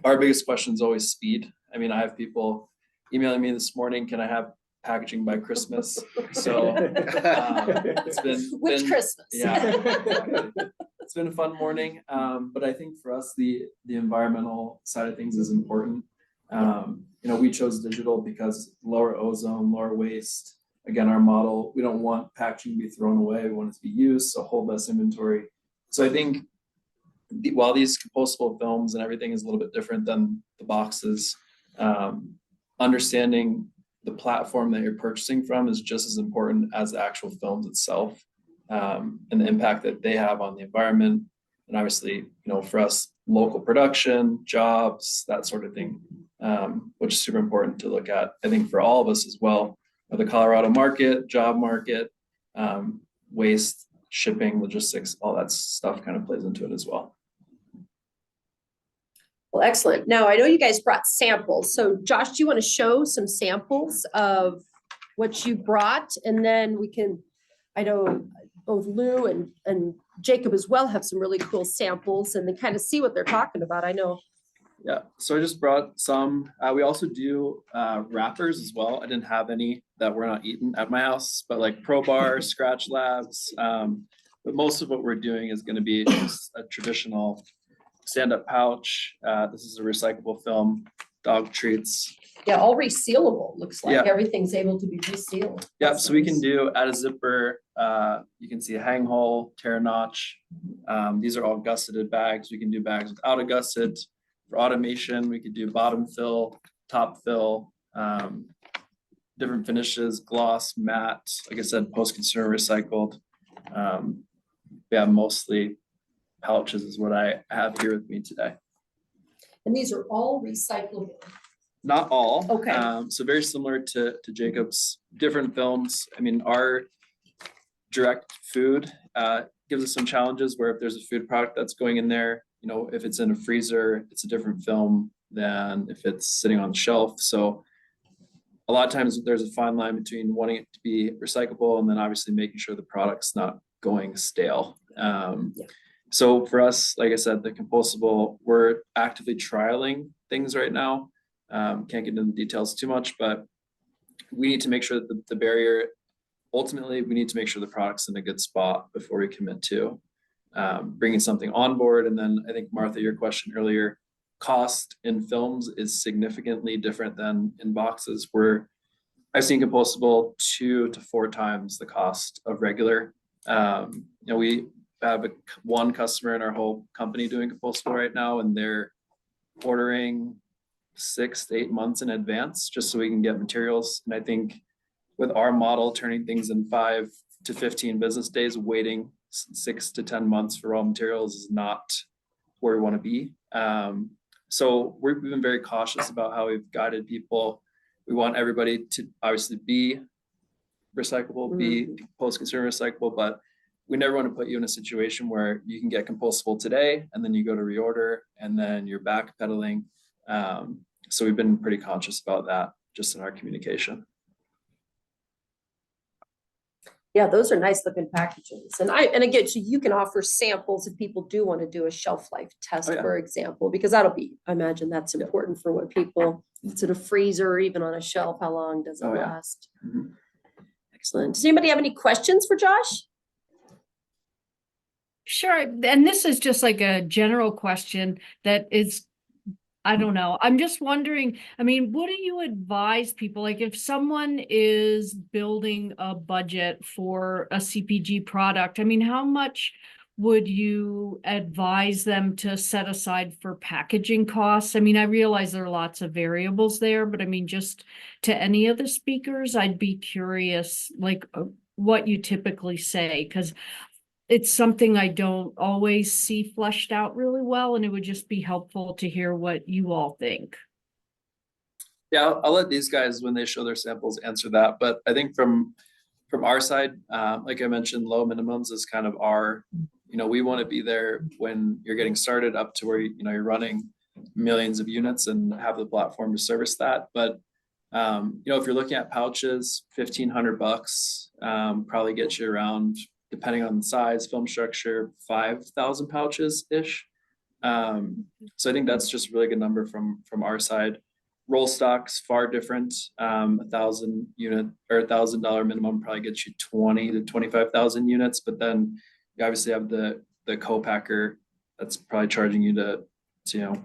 Speaker 2: our biggest question is always speed. I mean, I have people emailing me this morning, can I have packaging by Christmas? So, it's
Speaker 1: Which
Speaker 2: been,
Speaker 1: Christmas?
Speaker 2: yeah, exactly. It's been a fun morning. But I think for us, the environmental side of things is important. You know, we chose digital because lower ozone, lower waste. Again, our model, we don't want packaging to be thrown away. We want it to be used, so hold less inventory. So I think while these compostable films and everything is a little bit different than the boxes, understanding the platform that you're purchasing from is just as important as the actual films itself, and the impact that they have on the environment. And obviously, you know, for us, local production, jobs, that sort of thing, which is super important to look at, I think, for all of us as well. The Colorado market, job market, waste, shipping, logistics, all that stuff kind of plays into it as well.
Speaker 1: Well, excellent. Now, I know you guys brought samples. So Josh, do you want to show some samples of what you brought? And then we can, I know both Lou and Jacob as well have some really cool samples, and then kind of see what they're talking about. I know.
Speaker 2: Yeah, so I just brought some. We also do wrappers as well. I didn't have any that were not eaten at my house, but like Pro Bar, Scratch Labs. But most of what we're doing is going to be just a traditional stand-up pouch. This is a recyclable film, dog treats.
Speaker 1: Yeah, all resealable, looks like.
Speaker 2: Yeah.
Speaker 1: Everything's able to be resealed.
Speaker 2: Yep, so we can do add a zipper. You can see a hang hole, tear notch. These are all gusseted bags. We can do bags without a gusset. For automation, we could do bottom fill, top fill, different finishes, gloss, matte. Like I said, post-consumer recycled. Yeah, mostly pouches is what I have here with me today.
Speaker 1: And these are all recyclable.
Speaker 2: Not all.
Speaker 1: Okay.
Speaker 2: So very similar to Jacob's, different films. I mean, our direct food gives us some challenges where if there's a food product that's going in there, you know, if it's in a freezer, it's a different film than if it's sitting on the shelf. So a lot of times there's a fine line between wanting it to be recyclable and then obviously making sure the product's not going stale. So for us, like I said, the compostable, we're actively trialing things right now. Can't get into the details too much, but we need to make sure that the barrier, ultimately, we need to make sure the product's in a good spot before we commit to bringing something on board. And then I think, Martha, your question earlier, cost in films is significantly different than in boxes, where I've seen compostable 2 to 4 times the cost of regular. You know, we have one customer in our whole company doing compostable right now, and they're ordering 6 to 8 months in advance just so we can get materials. And I think with our model, turning things in 5 to 15 business days, waiting 6 to 10 months for raw materials is not where we want to be. So we've been very cautious about how we've guided people. We want everybody to obviously be recyclable, be post-consumer recyclable, but we never want to put you in a situation where you can get compostable today and then you go to reorder and then you're backpedaling. So we've been pretty conscious about that just in our communication.
Speaker 1: Yeah, those are nice looking packages. And again, so you can offer samples if people do want to do a shelf life test,
Speaker 2: Oh, yeah.
Speaker 1: for example, because that'll be, I imagine that's important for what people, if it's in a freezer or even on a shelf, how long does it
Speaker 2: Oh, yeah.
Speaker 1: last?
Speaker 2: Mhm.
Speaker 1: Excellent. Does anybody have any questions for Josh?
Speaker 4: Sure, and this is just like a general question that is, I don't know. I'm just wondering, I mean, what do you advise people? Like if someone is building a budget for a CPG product, I mean, how much would you advise them to set aside for packaging costs? I mean, I realize there are lots of variables there, but I mean, just to any of the speakers, I'd be curious, like what you typically say, because it's something I don't always see fleshed out really well, and it would just be helpful to hear what you all think.
Speaker 2: Yeah, I'll let these guys, when they show their samples, answer that. But I think from our side, like I mentioned, low minimums is kind of our, you know, we want to be there when you're getting started up to where, you know, you're running millions of units and have the platform to service that. But, you know, if you're looking at pouches, $1,500 probably gets you around depending on the size, film structure, 5,000 pouches-ish. So I think that's just a really good number from our side. Roll stocks, far different. 1,000 unit or $1,000 minimum probably gets you 20 to 25,000 units, but then you obviously have the co-packer that's probably charging you to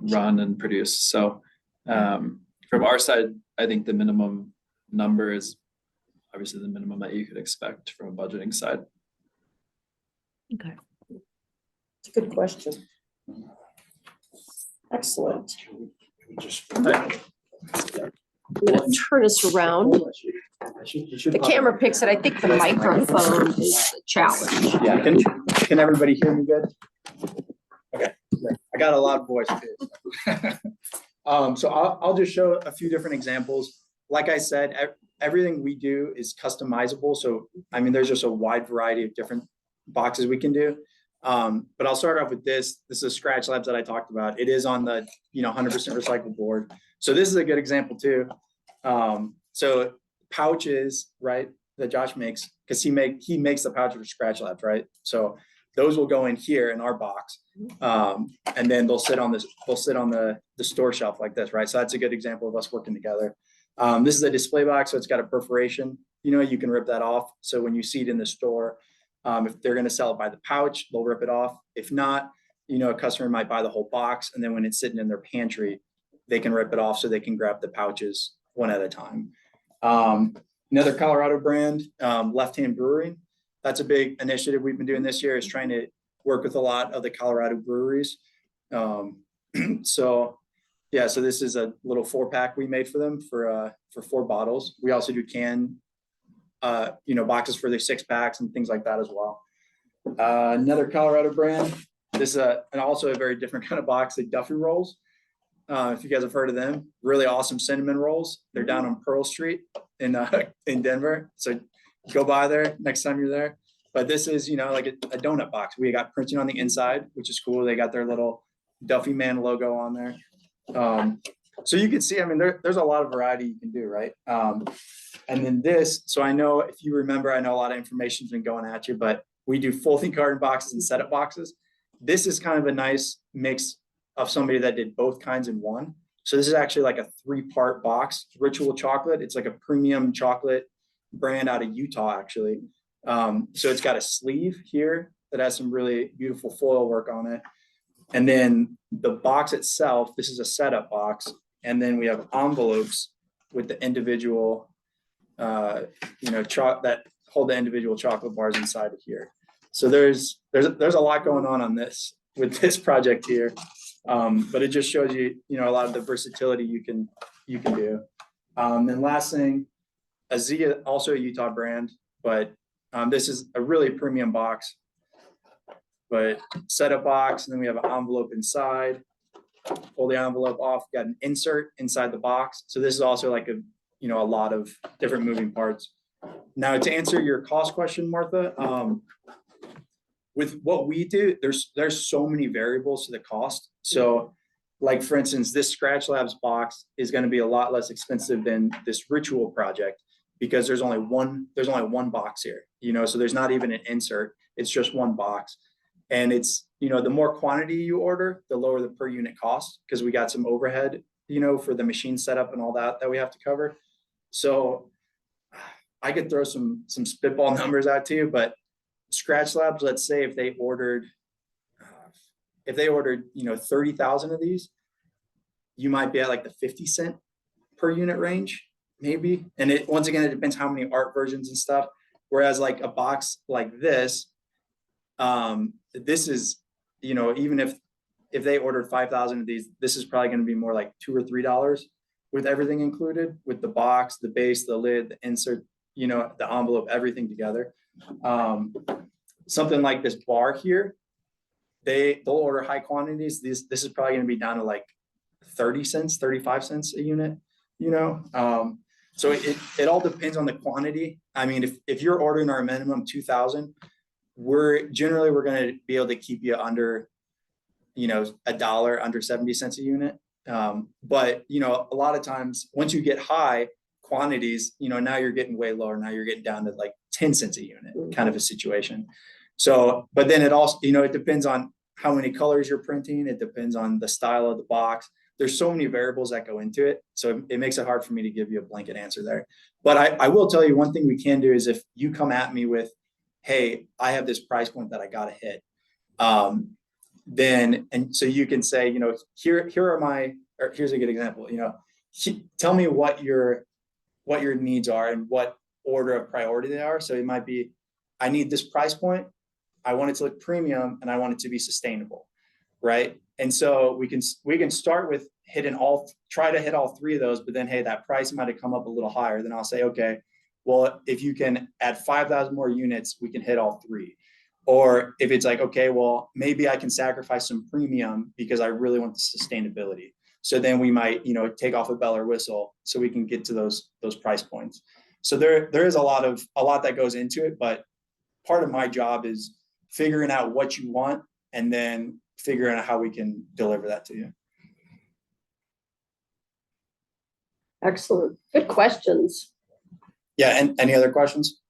Speaker 2: run and produce. So from our side, I think the minimum number is obviously the minimum that you could expect from a budgeting side.
Speaker 4: Okay.
Speaker 1: It's a good question. Excellent. I'm gonna turn us around. The camera picks it. I think the microphone is the challenge.
Speaker 7: Yeah, can everybody hear me good? Okay, I got a loud voice too. So I'll just show a few different examples. Like I said, everything we do is customizable. So, I mean, there's just a wide variety of different boxes we can do. But I'll start off with this. This is Scratch Labs that I talked about. It is on the 100% recycled board. So this is a good example too. So pouches, right, that Josh makes, because he makes the pouches for Scratch Labs, right? So those will go in here in our box, and then they'll sit on the store shelf like this, right? So that's a good example of us working together. This is a display box, so it's got a perforation. You can rip that off. So when you see it in the store, if they're going to sell it by the pouch, they'll rip it off. If not, a customer might buy the whole box, and then when it's sitting in their pantry, they can rip it off so they can grab the pouches one at a time. Another Colorado brand, Left Hand Brewing. That's a big initiative we've been doing this year, is trying to work with a lot of the Colorado breweries. So this is a little 4-pack we made for them for 4 bottles. We also do boxes for their 6-packs and things like that as well. Another Colorado brand. This is also a very different kind of box, like Duffy Rolls. If you guys have heard of them, really awesome cinnamon rolls. They're down on Pearl Street in Denver. So go by there next time you're there. But this is, like a donut box. We got printing on the inside, which is cool. They got their little Duffy Man logo on there. So you can see, I mean, there's a lot of variety you can do, right? And then this, so I know if you remember, I know a lot of information's been going at you, but we do folding carton boxes and setup boxes. This is kind of a nice mix of somebody that did both kinds in one. So this is actually like a 3-part box. Ritual Chocolate. It's like a premium chocolate brand out of Utah, actually. So it's got a sleeve here that has some really beautiful foil work on it. And then the box itself, this is a setup box. And then we have envelopes with the individual, that hold the individual chocolate bars inside of here. So there's a lot going on this with this project here. But it just shows you, a lot of the versatility you can do. And last thing, Azia, also a Utah brand, but this is a really premium box, but setup box, and then we have an envelope inside. Pull the envelope off, got an insert inside the box. So this is also like a lot of different moving parts. Now, to answer your cost question, Martha, with what we do, there's so many variables to the cost. So like, for instance, this Scratch Labs box is going to be a lot less expensive than this Ritual project, because there's only one box here, so there's not even an insert. It's just one box. And it's, the more quantity you order, the lower the per unit cost, because we got some overhead, for the machine setup and all that we have to cover. So I could throw some spitball numbers out to you, but Scratch Labs, let's say if they ordered 30,000 of these, you might be at like the 50 cent per unit range, maybe. And once again, it depends how many art versions and stuff. Whereas like a box like this is, even if they ordered 5,000 of these, this is probably going to be more like $2 or $3 with everything included, with the box, the base, the lid, the insert, the envelope, everything together. Something like this bar here, they'll order high quantities. This is probably going to be down to like 30 cents, 35 cents a unit, so it all depends on the quantity. I mean, if you're ordering our minimum 2,000, we're going to be able to keep you under, $1, under 70 cents a unit. But, a lot of times once you get high quantities, now you're getting way lower. Now you're getting down to like 10 cents a unit. kind of a situation. So, but then it also, it depends on how many colors you're printing. It depends on the style of the box. There's so many variables that go into it. So it makes it hard for me to give you a blanket answer there. But I will tell you one thing we can do is if you come at me with, hey, I have this price point that I got to hit. Then, and so you can say, here are my, or here's a good example, tell me what your needs are and what order of priority they are. So it might be, I need this price point. I want it to look premium and I want it to be sustainable. Right. And so we can start with try to hit all three of those, but then, hey, that price might have come up a little higher. Then I'll say, okay, well, if you can add 5,000 more units, we can hit all three. Or if it's like, okay, well, maybe I can sacrifice some premium because I really want the sustainability. So then we might, take off a bell or whistle so we can get to those price points. So there is a lot that goes into it, but part of my job is figuring out what you want and then figuring out how we can deliver that to you.
Speaker 1: Excellent. Good questions.
Speaker 7: Yeah. And any other questions?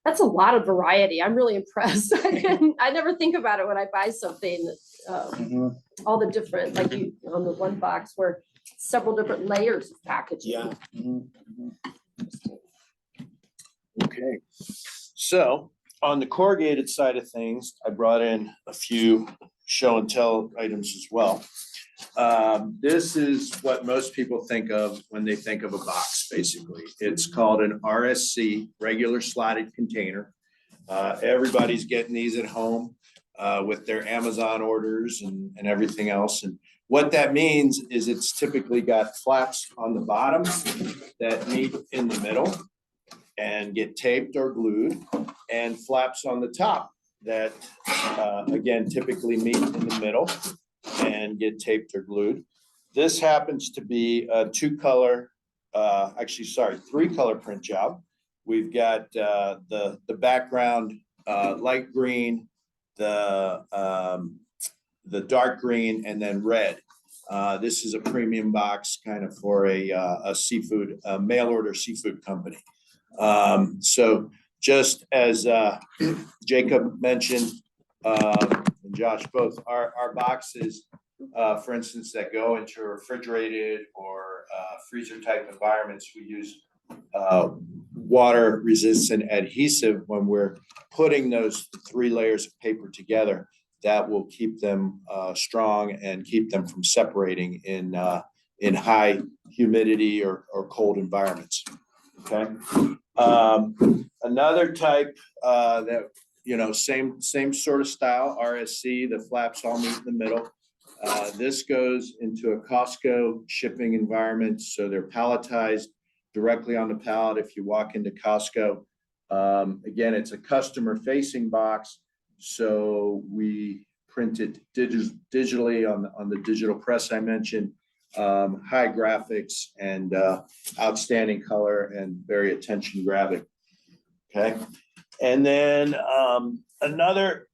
Speaker 1: That's a lot of variety. I'm really impressed. I never think about it when I buy something. All the different, like you on the one box where several different layers of packaging.
Speaker 6: Okay, so on the corrugated side of things, I brought in a few show and tell items as well. This is what most people think of when they think of a box, basically. It's called an RSC, regular slotted container. Everybody's getting these at home with their Amazon orders and everything else. And what that means is it's typically got flaps on the bottom that meet in the middle and get taped or glued, and flaps on the top that, again, typically meet in the middle and get taped or glued. This happens to be a three-color print job. We've got the background light green, the dark green, and then red. This is a premium box kind of for a seafood, mail order seafood company. So just as Jacob mentioned, and Josh both, our boxes, for instance, that go into refrigerated or freezer type environments, we use water resistant adhesive when we're putting those 3 layers of paper together. That will keep them strong and keep them from separating in high humidity or cold environments. Okay. Another type that, same sort of style, RSC, the flaps all meet in the middle. This goes into a Costco shipping environment. So they're palletized directly on the pallet. If you walk into Costco, again, it's a customer facing box. So we print it digitally on the digital press I mentioned, high graphics and outstanding color and very attention grabbing. Okay. And then another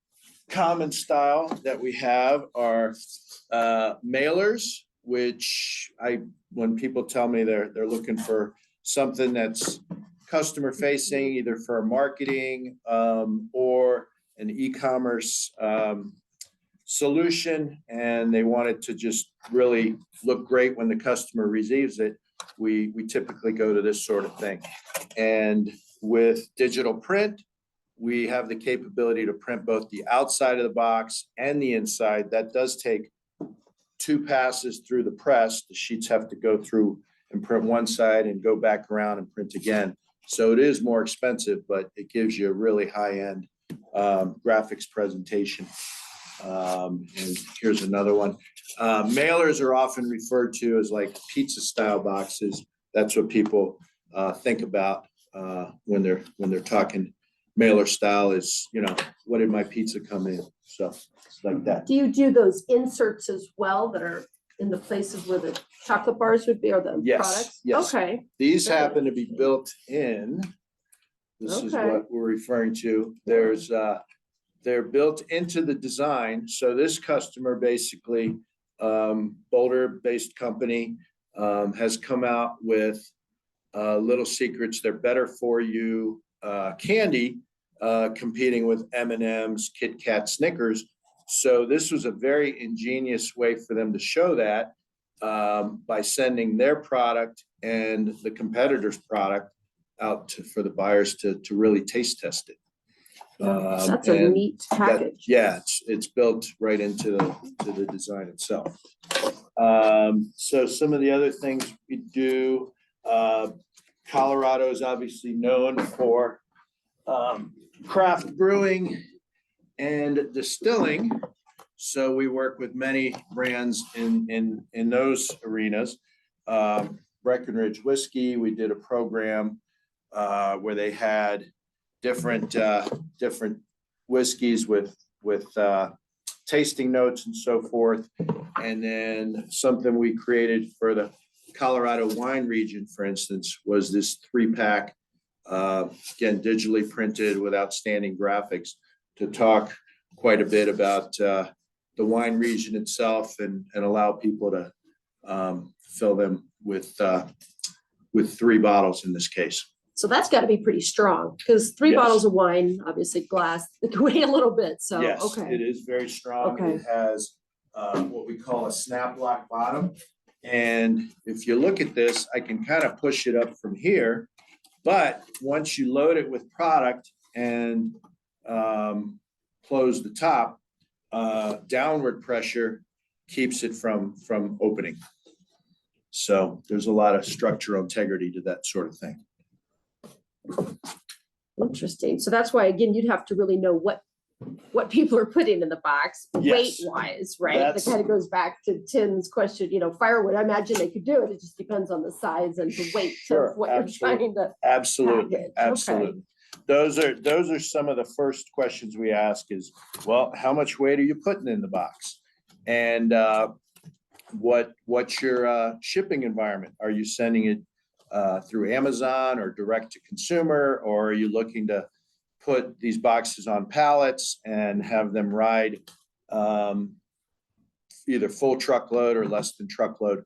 Speaker 6: common style that we have are mailers, which when people tell me they're looking for something that's customer facing, either for marketing or an e-commerce solution, and they want it to just really look great when the customer receives it, we typically go to this sort of thing. And with digital print, we have the capability to print both the outside of the box and the inside. That does take 2 passes through the press. The sheets have to go through and print one side and go back around and print again. So it is more expensive, but it gives you a really high-end graphics presentation. And here's another one. Mailers are often referred to as like pizza style boxes. That's what people think about when they're talking mailer style is, what did my pizza come in? So it's like that.
Speaker 1: Do you do those inserts as well that are in the places where the chocolate bars would be or the
Speaker 6: Yes,
Speaker 1: products?
Speaker 6: yes.
Speaker 1: Okay.
Speaker 6: These happen to be built in. This is
Speaker 1: Okay.
Speaker 6: what we're referring to. They're built into the design. So this customer basically, Boulder-based company, has come out with Little Secrets, they're better for you candy, competing with M&Ms, Kit Kat, Snickers. So this was a very ingenious way for them to show that by sending their product and the competitor's product out for the buyers to really taste test it.
Speaker 1: That's a
Speaker 6: and
Speaker 1: neat
Speaker 6: that-
Speaker 1: package.
Speaker 6: Yeah, it's built right into the design itself. So some of the other things we do, Colorado is obviously known for craft brewing and distilling. So we work with many brands in those arenas. Breckenridge Whiskey, we did a program where they had different whiskeys with tasting notes and so forth. And then something we created for the Colorado wine region, for instance, was this 3-pack, again, digitally printed with outstanding graphics to talk quite a bit about the wine region itself and allow people to fill them with 3 bottles in this case.
Speaker 1: So that's got to be pretty strong because 3
Speaker 6: Yes.
Speaker 1: bottles of wine, obviously glass, it can weigh a little bit. So,
Speaker 6: Yes,
Speaker 1: okay.
Speaker 6: it is very strong.
Speaker 1: Okay.
Speaker 6: It has what we call a snap lock bottom. And if you look at this, I can kind of push it up from here. But once you load it with product and close the top, downward pressure keeps it from opening. So there's a lot of structural integrity to that sort of thing.
Speaker 1: Interesting. So that's why, again, you'd have to really know what people are putting in the box, weight
Speaker 6: Yes.
Speaker 1: wise, right? That
Speaker 6: That's-
Speaker 1: kind of goes back to Tim's question, firewood, I imagine they could do it. It just depends on the size and the weight
Speaker 6: Sure,
Speaker 1: of what you're
Speaker 6: absolutely.
Speaker 1: trying to.
Speaker 6: Absolutely,
Speaker 1: package.
Speaker 6: absolutely. Those are some of the first questions we ask is, well, how much weight are you putting in the box? And what's your shipping environment? Are you sending it through Amazon or direct to consumer, or are you looking to put these boxes on pallets and have them ride either full truckload or less than truckload?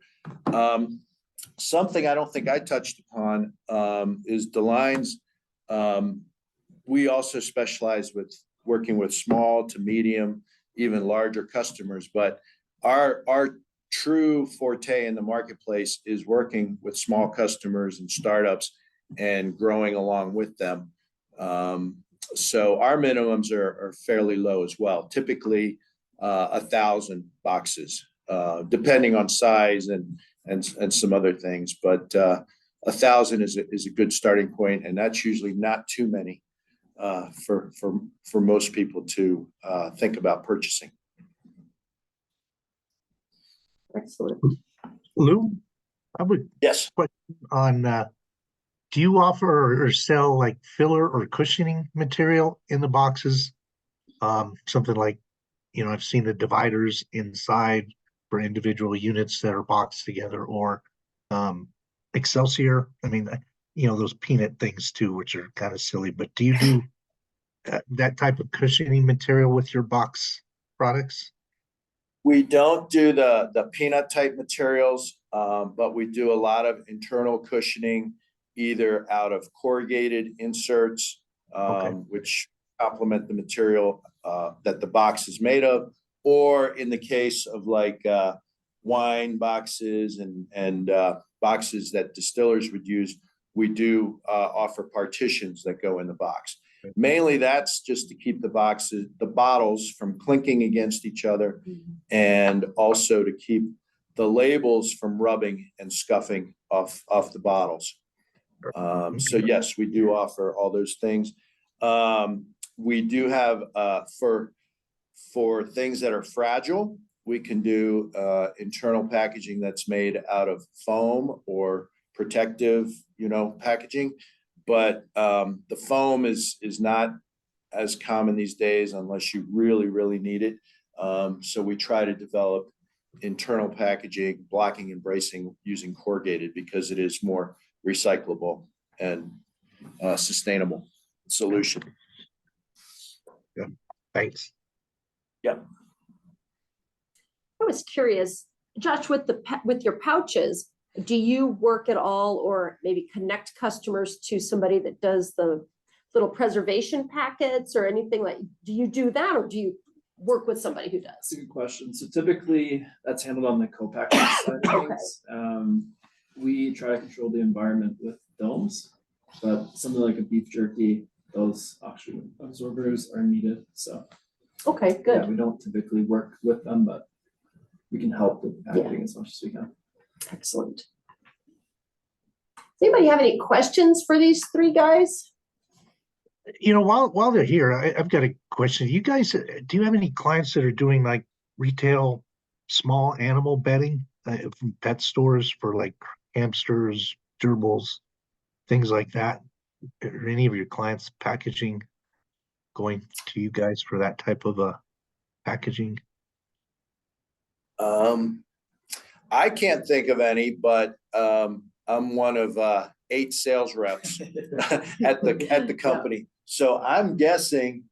Speaker 6: Something I don't think I touched upon is DeLines. We also specialize with working with small to medium, even larger customers, but our true forte in the marketplace is working with small customers and startups and growing along with them. So our minimums are fairly low as well, typically 1,000 boxes, depending on size and some other things, but 1,000 is a good starting point, and that's usually not too many for most people to think about purchasing.
Speaker 1: Excellent.
Speaker 5: Lou, I would
Speaker 6: Yes.
Speaker 5: on, do you offer or sell like filler or cushioning material in the boxes? Something like, I've seen the dividers inside for individual units that are boxed together, or Excelsior. I mean, those peanut things too, which are kind of silly, but do you do that type of cushioning material with your box products?
Speaker 6: We don't do the peanut type materials, but we do a lot of internal cushioning, either out of corrugated inserts, which complement the material that the box is made of, or in the case of like wine boxes and boxes that distillers would use, we do offer partitions that go in the box. Mainly that's just to keep the bottles from clinking against each other, and also to keep the labels from rubbing and scuffing off the bottles. So yes, we do offer all those things. We do have for things that are fragile, we can do internal packaging that's made out of foam or protective, packaging. But the foam is not as common these days unless you really, really need it. So we try to develop internal packaging, blocking and bracing using corrugated, because it is more recyclable and sustainable solution.
Speaker 5: Thanks.
Speaker 1: I was curious, Josh, with your pouches, Do you work at all or maybe connect customers to somebody that does the little preservation packets or anything like, do you do that or do you work with somebody who
Speaker 2: That's a
Speaker 1: does?
Speaker 2: good question. So typically that's handled on the co-packing side of
Speaker 1: Okay.
Speaker 2: things. We try to control the environment with domes, but something like a beef jerky, those oxygen absorbers are needed. So
Speaker 1: Okay,
Speaker 2: yeah,
Speaker 1: good.
Speaker 2: we don't typically work with them, but we can help with packaging as much as we can.
Speaker 1: Excellent. Does anybody have any questions for these three guys?
Speaker 5: You know, while they're here, I've got a question. You guys, do you have any clients that are doing like retail small animal bedding from pet stores for like hamsters, gerbils, things like that? Are any of your clients packaging going to you guys for that type of packaging?
Speaker 6: I can't think of any, but I'm one of 8 sales reps at the company. So I'm guessing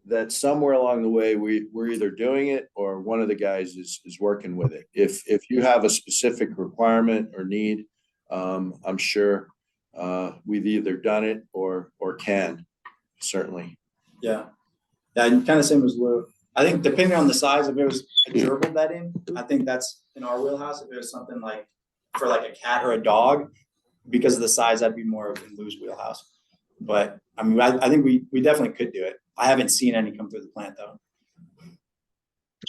Speaker 6: that somewhere along the way, we're either doing it or one of the guys is working with it. If you have a specific requirement or need, I'm sure we've either done it or can, certainly.
Speaker 7: Yeah. And kind of same as Lou. I think depending on the size, if it was a gerbil bedding, I think that's in our wheelhouse. If it was something like for like a cat or a dog, because of the size, that'd be more of in Lou's wheelhouse. But I mean, I think we definitely could do it. I haven't seen any come through the plant though.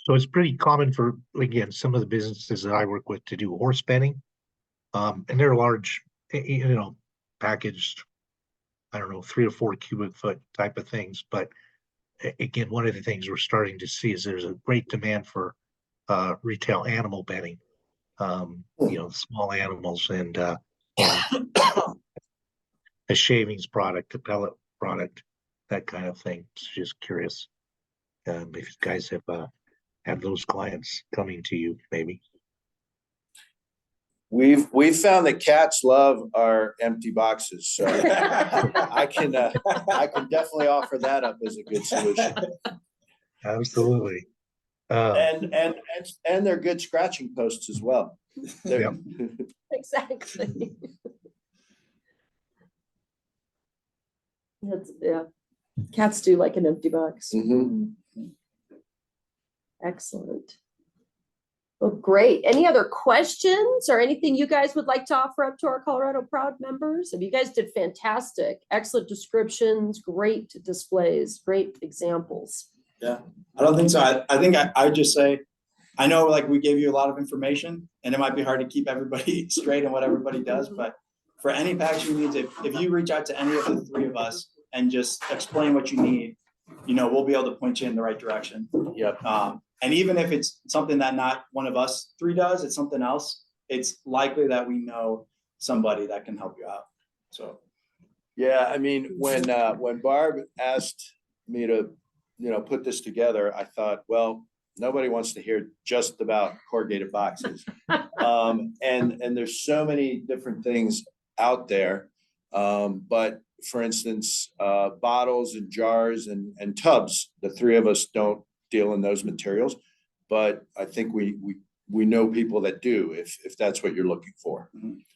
Speaker 5: So it's pretty common for, again, some of the businesses that I work with to do horse bedding. And they're large, you know, packaged, I don't know, 3 or 4 cubic foot type of things. But again, one of the things we're starting to see is there's a great demand for retail animal bedding. You know, small animals and a shavings product, a pellet product, that kind of thing. Just curious if you guys have those clients coming to you, maybe.
Speaker 6: We've found that cats love our empty boxes, so I can definitely offer that up as a good solution.
Speaker 5: Absolutely.
Speaker 6: And they're good scratching posts as well.
Speaker 5: Yep.
Speaker 1: Exactly. That's, yeah. Cats do like an empty box.
Speaker 6: Mhm.
Speaker 1: Excellent. Well, great. Any other questions or anything you guys would like to offer up to our Colorado Proud members? And you guys did fantastic. Excellent descriptions, great displays, great examples.
Speaker 7: Yeah, I don't think so. I think I'd just say, I know like we gave you a lot of information and it might be hard to keep everybody straight on what everybody does, but for any packaging needs, if you reach out to any of the 3 of us and just explain what you need, you know, we'll be able to point you in the right direction.
Speaker 6: Yep.
Speaker 7: And even if it's something that not one of us 3 does, it's something else, it's likely that we know somebody that can help you out. So.
Speaker 6: Yeah, I mean, when Barb asked me to, you know, put this together, I thought, well, nobody wants to hear just about corrugated boxes. And there's so many different things out there. But for instance, bottles and jars and tubs, the 3 of us don't deal in those materials, but I think we know people that do, if that's what you're looking for.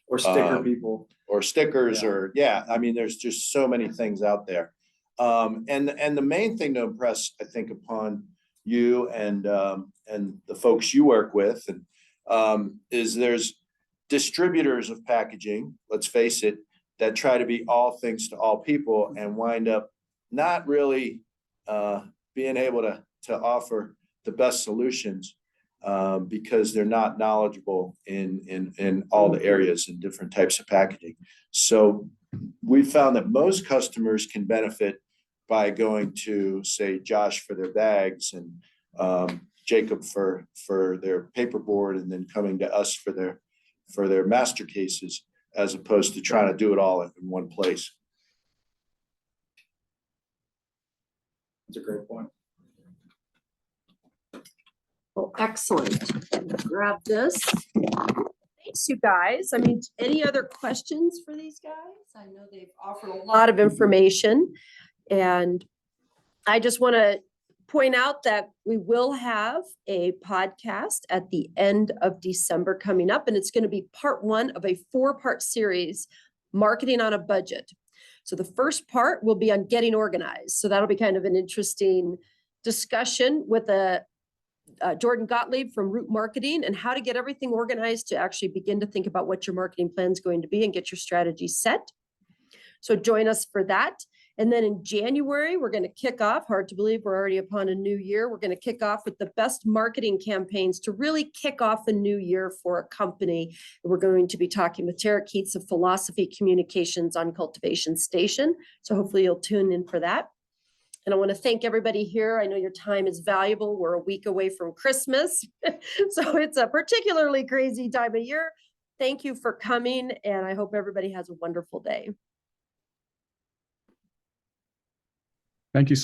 Speaker 7: Or sticker people.
Speaker 6: Or stickers,
Speaker 7: Yeah.
Speaker 6: or I mean, there's just so many things out there. And the main thing to impress, I think, upon you and the folks you work with, and is there's distributors of packaging, let's face it, that try to be all things to all people and wind up not really being able to offer the best solutions because they're not knowledgeable in all the areas and different types of packaging. So we found that most customers can benefit by going to, say, Josh for their bags and Jacob for their paperboard, and then coming to us for their master cases, as opposed to trying to do it all in one place.
Speaker 7: That's a great point.
Speaker 1: Well, excellent. Grab this. Thanks, you guys. I mean, any other questions for these guys? I know they've offered a lot of information, and I just want to point out that we will have a podcast at the end of December coming up, and it's going to be part 1 of a 4-part series, Marketing on a Budget. So the first part will be on getting organized. So that'll be kind of an interesting discussion with Jordan Gottlieb from Root Marketing and how to get everything organized to actually begin to think about what your marketing plan is going to be and get your strategy set. So join us for that. And then in January, we're going to kick off, hard to believe we're already upon a new year. We're going to kick off with the best marketing campaigns to really kick off a new year for a company. We're going to be talking with Tara Keats of Philosophy Communications on Cultivation Station. So hopefully you'll tune in for that. And I want to thank everybody here. I know your time is valuable. We're a week away from Christmas. So it's a particularly crazy time of year. Thank you for coming, and I hope everybody has a wonderful day.
Speaker 8: Thank you